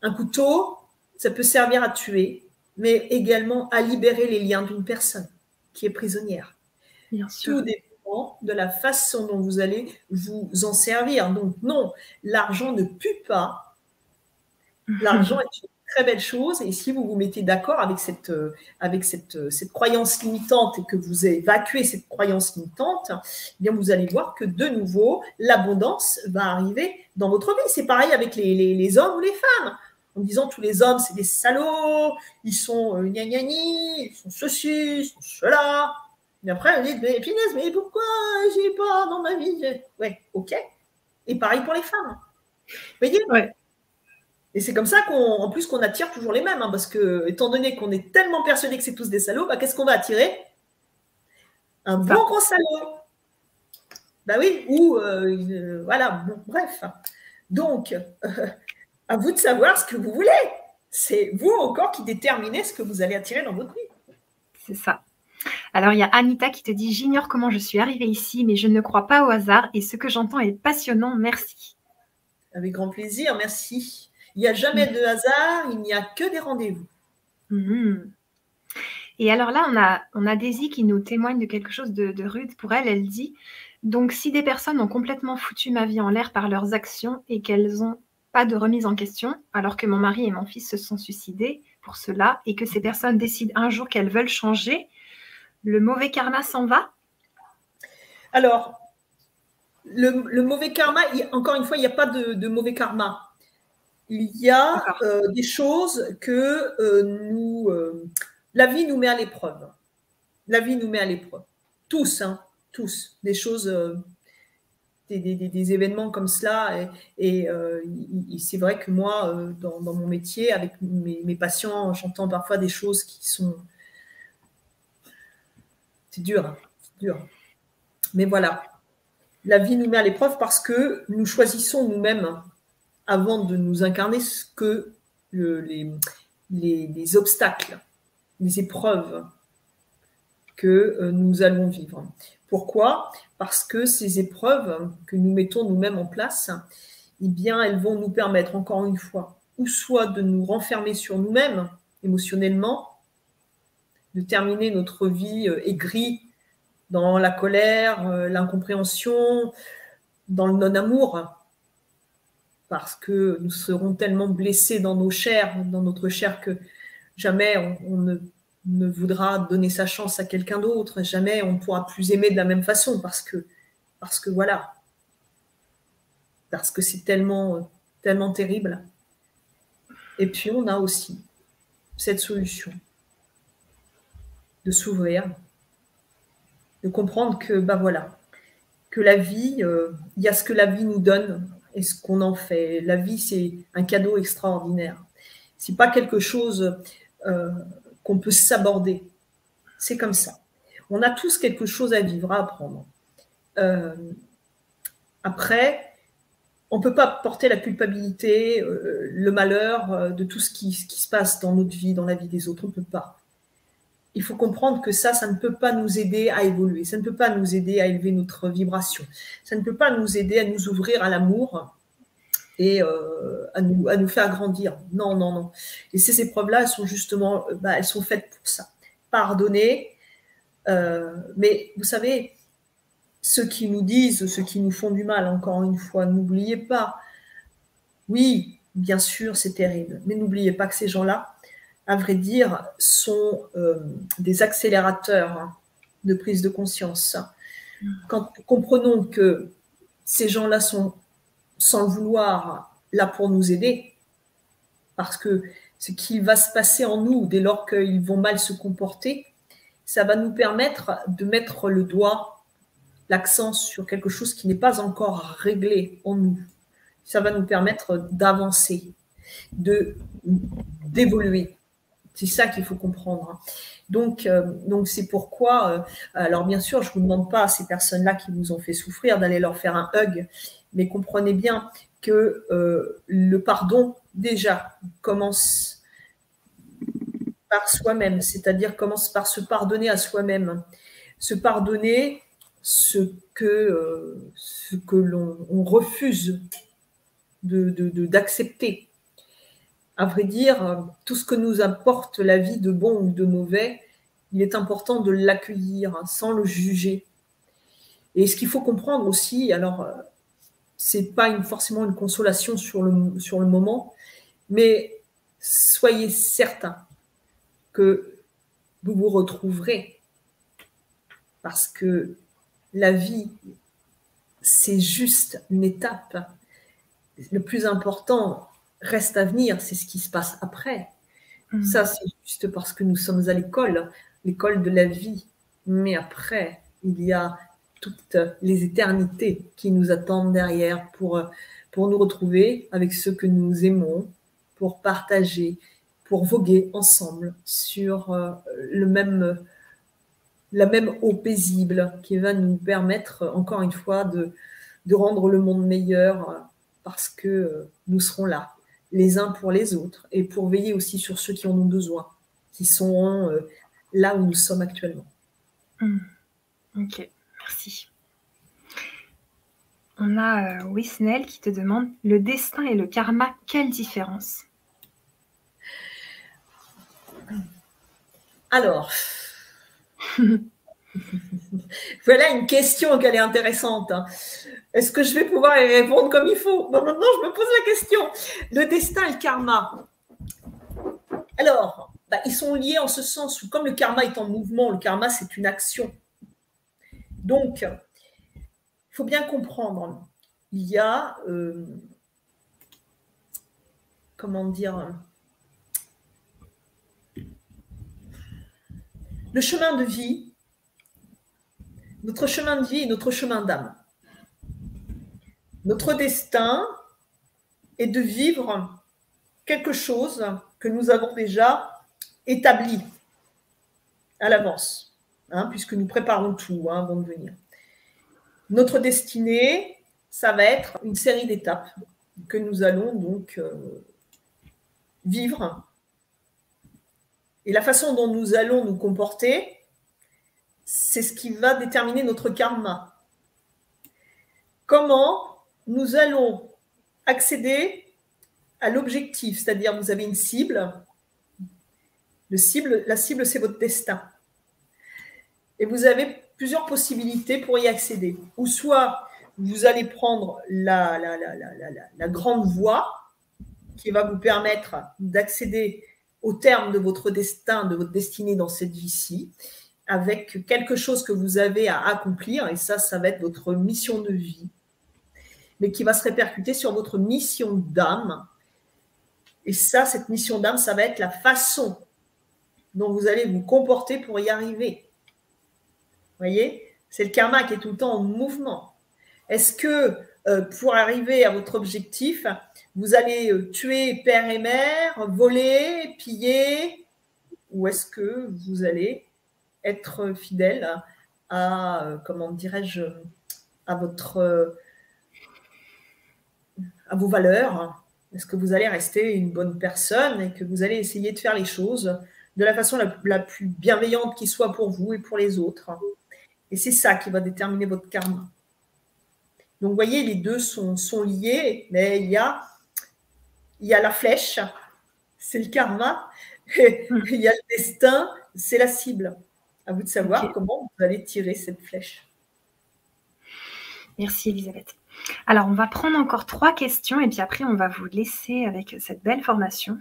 Un couteau, ça peut servir à tuer, mais également à libérer les liens d'une personne qui est prisonnière. Bien sûr. Tout dépend de la façon dont vous allez vous en servir. Donc non, l'argent ne pue pas. L'argent est une très belle chose et si vous vous mettez d'accord avec cette croyance limitante et que vous évacuez cette croyance limitante, eh bien vous allez voir que de nouveau, l'abondance va arriver dans votre vie. C'est pareil avec les hommes ou les femmes. En disant tous les hommes, c'est des salauds, ils sont gna gna gni, ils sont ceci, ils sont cela. Et après, on dit, mais punaise, mais pourquoi j'ai pas dans ma vie? Ouais, ok. Et pareil pour les femmes. Vous voyez? Ouais. Et c'est comme ça qu'en plus qu'on attire toujours les mêmes, hein, parce que étant donné qu'on est tellement persuadé que c'est tous des salauds, bah, qu'est-ce qu'on va attirer? Un bon gros salaud. Bah oui, ou voilà, bon, bref. Donc, à vous de savoir ce que vous voulez. C'est vous encore qui déterminez ce que vous allez attirer dans votre vie. C'est ça. Alors, il y a Anita qui te dit « J'ignore comment je suis arrivée ici, mais je ne crois pas au hasard et ce que j'entends est passionnant. Merci. » Avec grand plaisir, merci. Il n'y a jamais de hasard, il n'y a que des rendez-vous. Et alors là, on a Daisy qui nous témoigne de quelque chose de rude pour elle. Elle dit « Donc, si des personnes ont complètement foutu ma vie en l'air par leurs actions et qu'elles n'ont pas de remise en question, alors que mon mari et mon fils se sont suicidés pour cela et que ces personnes décident un jour qu'elles veulent changer, le mauvais karma s'en va ?» Alors, le mauvais karma, encore une fois, il n'y a pas de mauvais karma. Il y a des choses que la vie nous met à l'épreuve. La vie nous met à l'épreuve. Tous, hein, tous. Des choses, des événements comme cela. Et c'est vrai que moi, dans mon métier, avec mes patients, j'entends parfois des choses qui sont... C'est dur, hein, c'est dur. Mais voilà. La vie nous met à l'épreuve parce que nous choisissons nous-mêmes avant de nous incarner ce que les obstacles, les épreuves que nous allons vivre. Pourquoi? Parce que ces épreuves que nous mettons nous-mêmes en place, eh bien, elles vont nous permettre, encore une fois, ou soit de nous renfermer sur nous-mêmes émotionnellement, de terminer notre vie aigrie dans la colère, l'incompréhension, dans le non-amour, parce que nous serons tellement blessés dans nos chairs, dans notre chair, que jamais on ne voudra donner sa chance à quelqu'un d'autre, jamais on ne pourra plus aimer de la même façon, parce que voilà, parce que c'est tellement tellement terrible. Et puis, on a aussi cette solution de s'ouvrir, de comprendre que, bah voilà, que la vie, il y a ce que la vie nous donne et ce qu'on en fait. La vie, c'est un cadeau extraordinaire. C'est pas quelque chose qu'on peut s'aborder. C'est comme ça. On a tous quelque chose à vivre, à apprendre. Après, on ne peut pas porter la culpabilité, le malheur de tout ce qui se passe dans notre vie, dans la vie des autres. On ne peut pas. Il faut comprendre que ça ne peut pas nous aider à évoluer. Ça ne peut pas nous aider à élever notre vibration. Ça ne peut pas nous aider à nous ouvrir à l'amour et à nous faire grandir. Non, non, non. Et ces épreuves-là, elles sont justement, elles sont faites pour ça. Pardonner. Mais vous savez, ceux qui nous disent, ceux qui nous font du mal, encore une fois, n'oubliez pas. Oui, bien sûr, c'est terrible. Mais n'oubliez pas que ces gens-là, à vrai dire, sont des accélérateurs de prise de conscience. Quand nous comprenons que ces gens-là sont, sans le vouloir, là pour nous aider, parce que ce qui va se passer en nous dès lors qu'ils vont mal se comporter, ça va nous permettre de mettre le doigt, l'accent sur quelque chose qui n'est pas encore réglé en nous. Ça va nous permettre d'avancer, d'évoluer. C'est ça qu'il faut comprendre. Donc c'est pourquoi, alors bien sûr, je ne vous demande pas à ces personnes-là qui vous ont fait souffrir d'aller leur faire un hug, mais comprenez bien que le pardon, déjà, commence par soi-même, c'est-à-dire commence par se pardonner à soi-même. Se pardonner ce que l'on refuse d'accepter. À vrai dire, tout ce que nous apporte la vie de bon ou de mauvais, il est important de l'accueillir sans le juger. Et ce qu'il faut comprendre aussi, alors, c'est pas forcément une consolation sur le moment, mais soyez certains que vous vous retrouverez. Parce que la vie, c'est juste une étape. Le plus important reste à venir, c'est ce qui se passe après. Ça, c'est juste parce que nous sommes à l'école de la vie. Mais après, il y a toutes les éternités qui nous attendent derrière pour nous retrouver avec ceux que nous aimons, pour partager, pour voguer ensemble sur la même eau paisible qui va nous permettre, encore une fois, de rendre le monde meilleur parce que nous serons là, les uns pour les autres, et pour veiller aussi sur ceux qui en ont besoin, qui sont là où nous sommes actuellement. Ok, merci. On a Wisnel qui te demande, le destin et le karma, quelle différence? Alors, voilà une question qui est intéressante. Est-ce que je vais pouvoir y répondre comme il faut? Bon, maintenant, je me pose la question. Le destin et le karma. Alors, ils sont liés en ce sens où, comme le karma est en mouvement, le karma, c'est une action. Donc, il faut bien comprendre. Il y a, comment dire, le chemin de vie, notre chemin de vie et notre chemin d'âme. Notre destin est de vivre quelque chose que nous avons déjà établi à l'avance, puisque nous préparons tout avant de venir. Notre destinée, ça va être une série d'étapes que nous allons donc vivre. Et la façon dont nous allons nous comporter, c'est ce qui va déterminer notre karma. Comment nous allons accéder à l'objectif, c'est-à-dire vous avez une cible. La cible, c'est votre destin. Et vous avez plusieurs possibilités pour y accéder. Ou soit vous allez prendre la grande voie qui va vous permettre d'accéder au terme de votre destin, de votre destinée dans cette vie-ci, avec quelque chose que vous avez à accomplir, et ça va être votre mission de vie. mais qui va se répercuter sur votre mission d'âme. Et ça, cette mission d'âme, ça va être la façon dont vous allez vous comporter pour y arriver. Vous voyez, c'est le karma qui est tout le temps en mouvement. Est-ce que pour arriver à votre objectif, vous allez tuer père et mère, voler, piller, ou est-ce que vous allez être fidèle à comment dirais-je, à vos valeurs? Est-ce que vous allez rester une bonne personne et que vous allez essayer de faire les choses de la façon la plus bienveillante qui soit pour vous et pour les autres? Et c'est ça qui va déterminer votre karma. Donc, vous voyez, les deux sont liés, mais il y a la flèche, c'est le karma, et il y a le destin, c'est la cible. À vous de savoir comment vous allez tirer cette flèche. Merci Elisabeth. Alors, on va prendre encore 3 questions et puis après, on va vous laisser avec cette belle formation.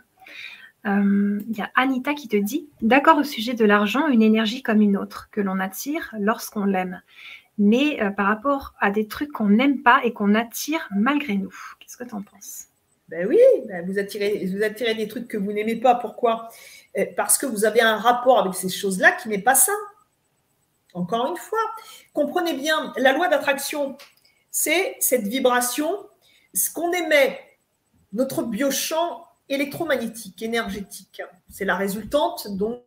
Il y a Anita qui te dit « D'accord au sujet de l'argent, une énergie comme une autre que l'on attire lorsqu'on l'aime. Mais par rapport à des trucs qu'on n'aime pas et qu'on attire malgré nous. » Qu'est-ce que tu en penses? Ben oui, vous attirez des trucs que vous n'aimez pas. Pourquoi? Parce que vous avez un rapport avec ces choses-là qui n'est pas sain. Encore une fois, comprenez bien, la loi d'attraction, c'est cette vibration, ce qu'on émet, notre biochamp électromagnétique, énergétique. C'est la résultante donc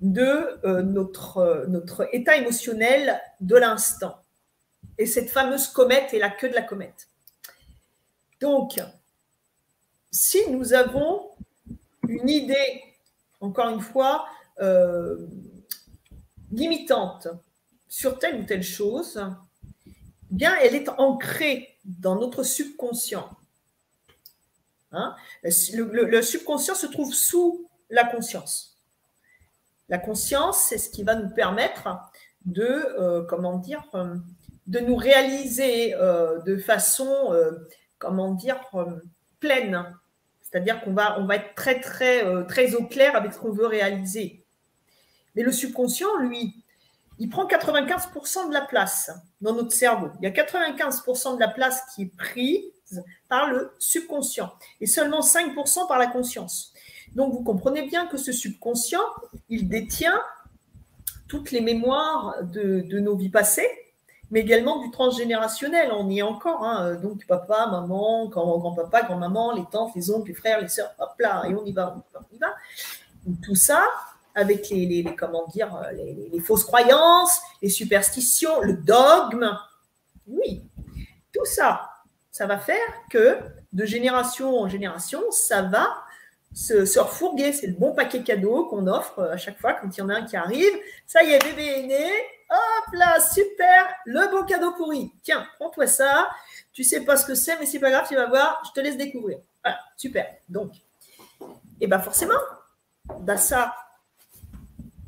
de notre état émotionnel de l'instant. Et cette fameuse comète est la queue de la comète. Donc, si nous avons une idée, encore une fois, limitante sur telle ou telle chose, bien, elle est ancrée dans notre subconscient. Hein? Le subconscient se trouve sous la conscience. La conscience, c'est ce qui va nous permettre de, de nous réaliser de façon, pleine. C'est-à-dire qu'on va être très au clair avec ce qu'on veut réaliser. Mais le subconscient, lui, il prend 95% de la place dans notre cerveau. Il y a 95% de la place qui est prise par le subconscient et seulement 5% par la conscience. Donc, vous comprenez bien que ce subconscient, il détient toutes les mémoires de nos vies passées, mais également du transgénérationnel. On y est encore, hein. Donc papa, maman, grand-papa, grand-maman, les tantes, les oncles, les frères, les sœurs, hop là, et on y va. Tout ça, avec les fausses croyances, les superstitions, le dogme. Oui, tout ça, ça va faire que de génération en génération, ça va se refourguer. C'est le bon paquet cadeau qu'on offre à chaque fois quand il y en a un qui arrive. Ça y est, bébé est né. Hop là, super, le beau cadeau pourri. Tiens, prends-toi ça. Tu sais pas ce que c'est, mais c'est pas grave, tu vas voir, je te laisse découvrir. Voilà, super. Donc, et bien forcément, ça,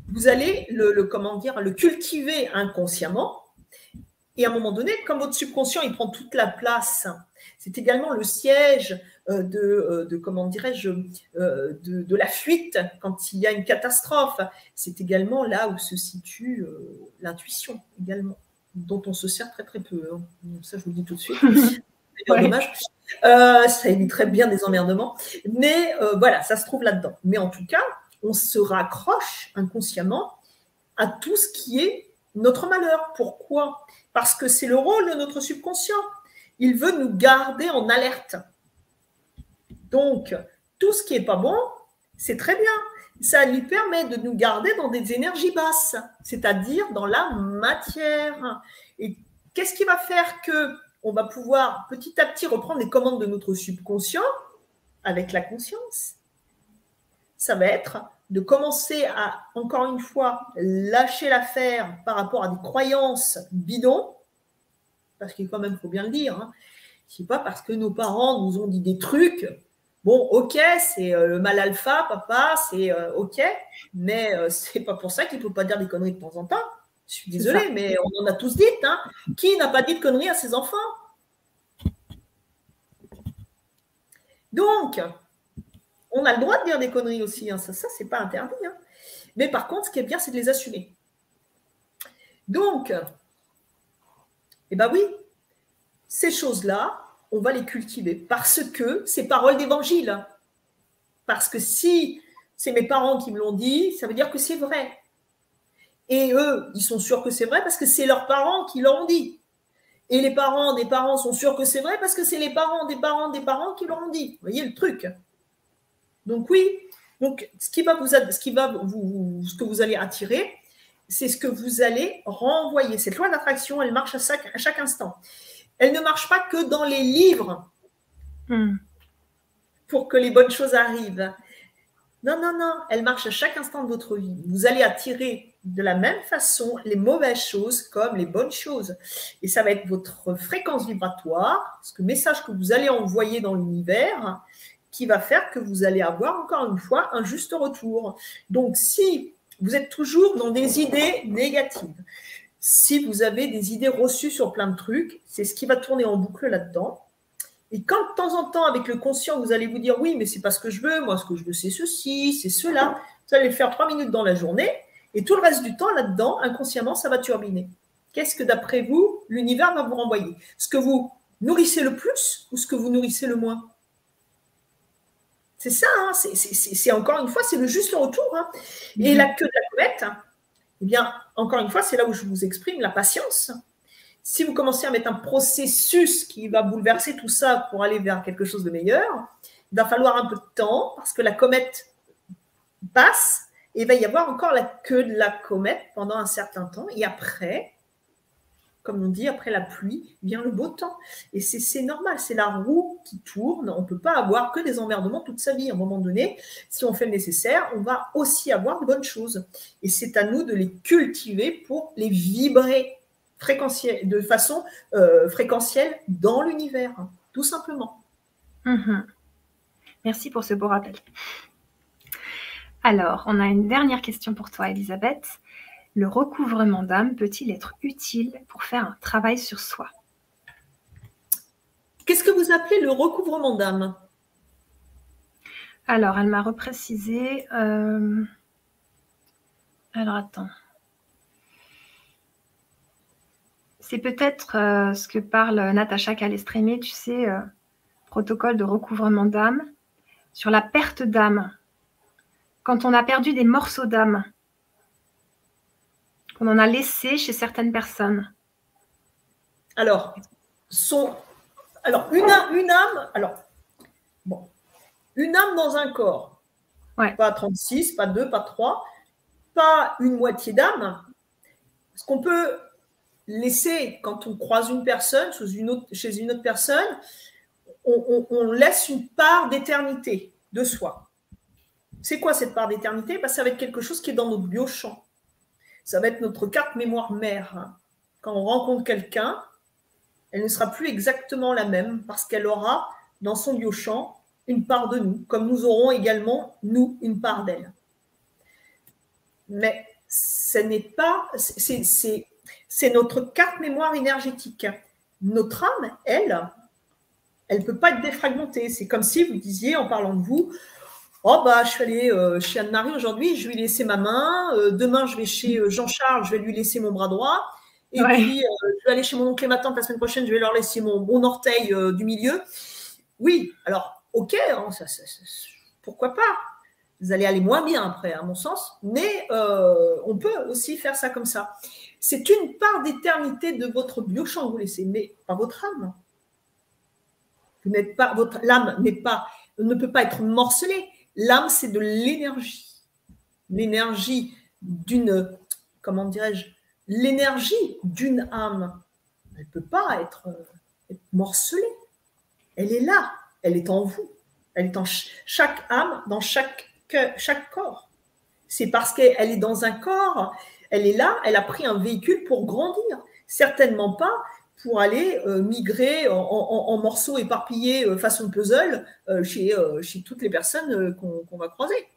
vous allez le cultiver inconsciemment. Et à un moment donné, comme votre subconscient, il prend toute la place, c'est également le siège de la fuite quand il y a une catastrophe. C'est également là où se situe l'intuition également, dont on se sert très très peu. Hein. Ça, je vous le dis tout de suite. C'est dommage. Ça éviterait bien des emmerdements. Mais voilà, ça se trouve là-dedans. Mais en tout cas, on se raccroche inconsciemment à tout ce qui est notre malheur. Pourquoi? Parce que c'est le rôle de notre subconscient. Il veut nous garder en alerte. Donc, tout ce qui n'est pas bon, c'est très bien. Ça lui permet de nous garder dans des énergies basses, c'est-à-dire dans la matière. Et qu'est-ce qui va faire qu'on va pouvoir petit à petit reprendre les commandes de notre subconscient avec la conscience? Ça va être de commencer à, encore une fois, lâcher l'affaire par rapport à des croyances bidons, parce qu'il quand même, il faut bien le dire, hein, c'est pas parce que nos parents nous ont dit des trucs, bon, ok, c'est le mal alpha, papa, c'est ok, mais c'est pas pour ça qu'il ne faut pas dire des conneries de temps en temps. Je suis désolée, mais on en a tous dites. Hein. Qui n'a pas dit de conneries à ses enfants? Donc, on a le droit de dire des conneries aussi, hein. Ça c'est pas interdit. Hein. Mais par contre, ce qui est bien, c'est de les assumer. Donc, eh bien oui, ces choses-là, on va les cultiver parce que c'est parole d'évangile. Parce que si c'est mes parents qui me l'ont dit, ça veut dire que c'est vrai. Et eux, ils sont sûrs que c'est vrai parce que c'est leurs parents qui l'ont dit. Et les parents des parents sont sûrs que c'est vrai parce que c'est les parents des parents des parents qui l'ont dit. Vous voyez le truc? Donc oui, donc ce que vous allez attirer, c'est ce que vous allez renvoyer. Cette loi d'attraction, elle marche à chaque instant. Elle ne marche pas que dans les livres pour que les bonnes choses arrivent. Non, non, non, elle marche à chaque instant de votre vie. Vous allez attirer de la même façon les mauvaises choses comme les bonnes choses. Et ça va être votre fréquence vibratoire, ce message que vous allez envoyer dans l'univers, qui va faire que vous allez avoir, encore une fois, un juste retour. Donc, si vous êtes toujours dans des idées négatives, si vous avez des idées reçues sur plein de trucs, c'est ce qui va tourner en boucle là-dedans. Et quand de temps en temps, avec le conscient, vous allez vous dire « oui, mais c'est pas ce que je veux, moi ce que je veux c'est ceci, c'est cela », vous allez le faire 3 minutes dans la journée, et tout le reste du temps là-dedans, inconsciemment, ça va turbiner. Qu'est-ce que d'après vous, l'univers va vous renvoyer? Ce que vous nourrissez le plus ou ce que vous nourrissez le moins? C'est ça, hein, c'est encore une fois, c'est juste le retour. Hein. Et la queue de la comète, eh bien, encore une fois, c'est là où je vous exprime la patience. Si vous commencez à mettre un processus qui va bouleverser tout ça pour aller vers quelque chose de meilleur, il va falloir un peu de temps parce que la comète passe et il va y avoir encore la queue de la comète pendant un certain temps. Et après, comme on dit, après la pluie, vient le beau temps. Et c'est normal, c'est la roue qui tourne. On ne peut pas avoir que des emmerdements toute sa vie. À un moment donné, si on fait le nécessaire, on va aussi avoir de bonnes choses. Et c'est à nous de les cultiver pour les vibrer de façon fréquentielle dans l'univers, tout simplement. Merci pour ce beau rappel. Alors, on a une dernière question pour toi, Elisabeth. Le recouvrement d'âme peut-il être utile pour faire un travail sur soi? Qu'est-ce que vous appelez le recouvrement d'âme? Alors, elle m'a reprécisé. Alors, attends. C'est peut-être ce que parle Natacha Calestrémé, tu sais, protocole de recouvrement d'âme, sur la perte d'âme. Quand on a perdu des morceaux d'âme, qu'on en a laissé chez certaines personnes. Alors, une âme dans un corps. Ouais. Pas 36, pas 2, pas 3, pas une moitié d'âme. Ce qu'on peut laisser quand on croise une personne chez une autre personne, on laisse une part d'éternité de soi. C'est quoi cette part d'éternité? Ça va être quelque chose qui est dans notre biochamp. Ça va être notre carte mémoire mère. Quand on rencontre quelqu'un, elle ne sera plus exactement la même parce qu'elle aura dans son biochamp une part de nous, comme nous aurons également, nous, une part d'elle. Mais ce n'est pas... C'est notre carte mémoire énergétique. Notre âme, elle ne peut pas être défragmentée. C'est comme si vous disiez, en parlant de vous, « Oh, bah, je suis allée chez Anne-Marie aujourd'hui, je lui ai laissé ma main. Demain, je vais chez Jean-Charles, je vais lui laisser mon bras droit. Et puis, je vais aller chez mon oncle et ma tante la semaine prochaine, je vais leur laisser mon bon orteil du milieu. » Oui, alors, ok, hein, pourquoi pas? Vous allez aller moins bien après, à mon sens, mais on peut aussi faire ça comme ça. C'est une part d'éternité de votre biochamp que vous laissez, mais pas votre âme. L'âme ne peut pas être morcelée. L'âme, c'est de l'énergie. L'énergie d'une, comment dirais-je, l'énergie d'une âme. Elle ne peut pas être morcelée. Elle est là, elle est en vous. Elle est en chaque âme, dans chaque corps. C'est parce qu'elle est dans un corps, elle est là, elle a pris un véhicule pour grandir. Certainement pas pour aller migrer en morceaux éparpillés façon puzzle chez toutes les personnes qu'on va croiser.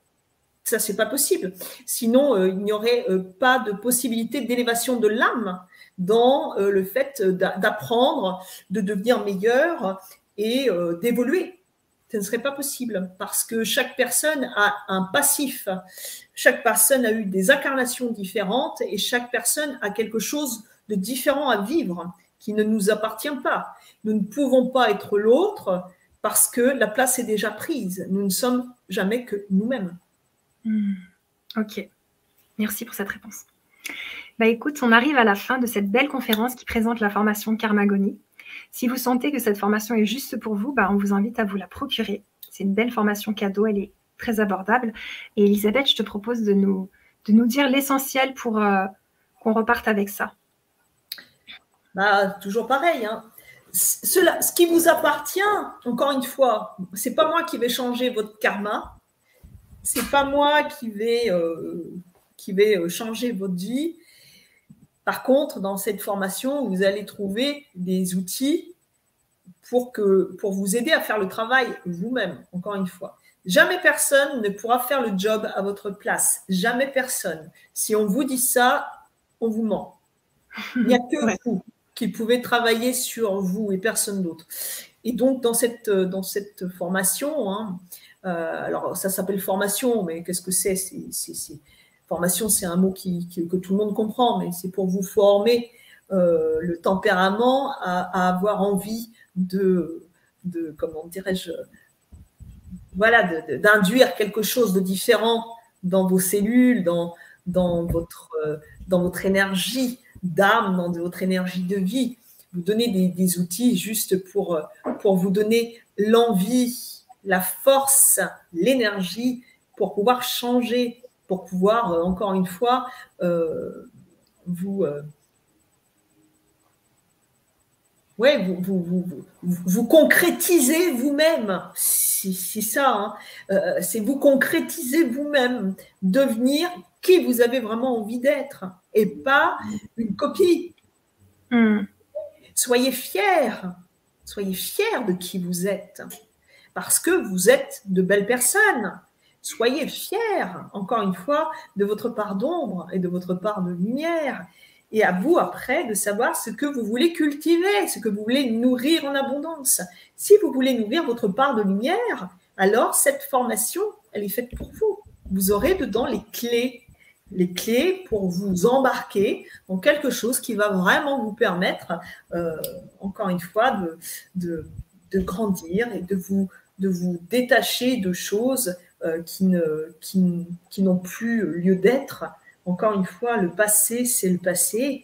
Ça, c'est pas possible. Sinon, il n'y aurait pas de possibilité d'élévation de l'âme dans le fait d'apprendre, de devenir meilleur et d'évoluer. Ce ne serait pas possible parce que chaque personne a un passif. Chaque personne a eu des incarnations différentes et chaque personne a quelque chose de différent à vivre qui ne nous appartient pas. Nous ne pouvons pas être l'autre parce que la place est déjà prise. Nous ne sommes jamais que nous-mêmes. Ok, merci pour cette réponse. Bah écoute, on arrive à la fin de cette belle conférence qui présente la formation Karmagonie. Si vous sentez que cette formation est juste pour vous, bah on vous invite à vous la procurer. C'est une belle formation cadeau, elle est très abordable. Et Elisabeth, je te propose de nous dire l'essentiel pour qu'on reparte avec ça. Bah, toujours pareil. Hein. Ce qui vous appartient, encore une fois, c'est pas moi qui vais changer votre karma. C'est pas moi qui vais changer votre vie. Par contre, dans cette formation, vous allez trouver des outils pour vous aider à faire le travail vous-même, encore une fois. Jamais personne ne pourra faire le job à votre place. Jamais personne. Si on vous dit ça, on vous ment. Il n'y a que vous qui pouvez travailler sur vous et personne d'autre. Et donc, dans cette formation, hein, alors ça s'appelle formation, mais qu'est-ce que c'est? Formation, c'est un mot que tout le monde comprend, mais c'est pour vous former le tempérament à avoir envie de comment dirais-je, voilà, d'induire quelque chose de différent dans vos cellules, dans votre énergie d'âme, dans votre énergie de vie. Vous donner des outils juste pour vous donner l'envie, la force, l'énergie pour pouvoir changer, pour pouvoir, encore une fois, vous concrétisez vous-même. C'est ça, hein. C'est vous concrétiser vous-même, devenir qui vous avez vraiment envie d'être et pas une copie. Soyez fiers de qui vous êtes parce que vous êtes de belles personnes. Soyez fiers, encore une fois, de votre part d'ombre et de votre part de lumière. Et à vous, après, de savoir ce que vous voulez cultiver, ce que vous voulez nourrir en abondance. Si vous voulez nourrir votre part de lumière, alors cette formation, elle est faite pour vous. Vous aurez dedans les clés pour vous embarquer dans quelque chose qui va vraiment vous permettre, encore une fois, de grandir et de vous détacher de choses qui n'ont plus lieu d'être. Encore une fois, le passé, c'est le passé.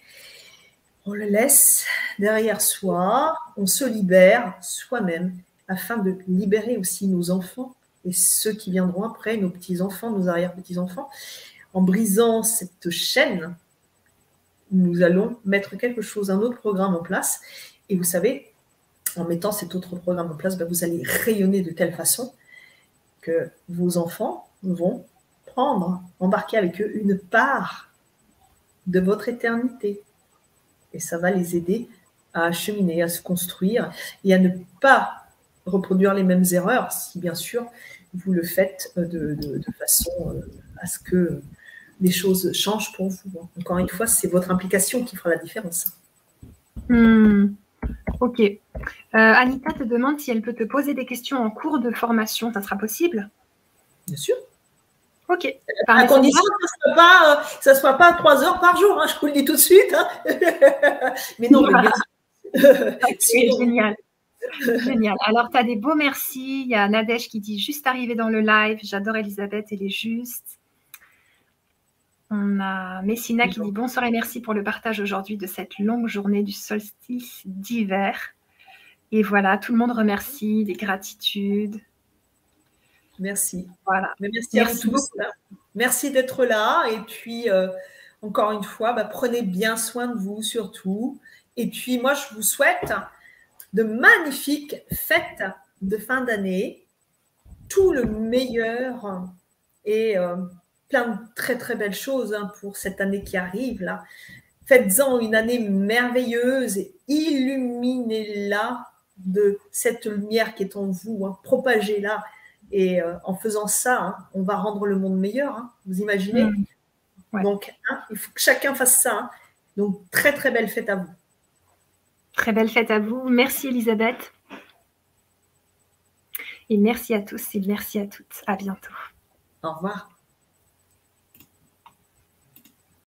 On le laisse derrière soi, on se libère soi-même afin de libérer aussi nos enfants et ceux qui viendront après, nos petits-enfants, nos arrière-petits-enfants. En brisant cette chaîne, nous allons mettre quelque chose, un autre programme en place. Et vous savez, en mettant cet autre programme en place, vous allez rayonner de telle façon que vos enfants vont embarquer avec eux une part de votre éternité. Et ça va les aider à cheminer, à se construire et à ne pas reproduire les mêmes erreurs si, bien sûr, vous le faites de façon à ce que les choses changent pour vous. Encore une fois, c'est votre implication qui fera la différence. Ok. Anita te demande si elle peut te poser des questions en cours de formation. Ça sera possible? Bien sûr. Ok. À condition que ça ne soit pas 3 heures par jour, hein, je vous le dis tout de suite. Hein. Mais non, mais bien sûr. Okay, génial. Génial. Alors, tu as des beaux merci. Il y a Nadège qui dit juste arrivé dans le live. J'adore Elisabeth, elle est juste. On a Messina qui dit bonsoir et merci pour le partage aujourd'hui de cette longue journée du solstice d'hiver. Et voilà, tout le monde remercie, des gratitudes. Merci. Voilà. Mais merci à vous tous. Merci d'être là. Et puis, encore une fois, prenez bien soin de vous surtout. Et puis, moi, je vous souhaite de magnifiques fêtes de fin d'année, tout le meilleur et plein de très, très belles choses pour cette année qui arrive là. Faites-en une année merveilleuse et illuminez-la de cette lumière qui est en vous, propagez-la. Et en faisant ça, on va rendre le monde meilleur. Vous imaginez? Ouais. Donc, il faut que chacun fasse ça. Donc, très, très belle fête à vous. Très belle fête à vous. Merci Elisabeth. Et merci à tous et merci à toutes. À bientôt. Au revoir.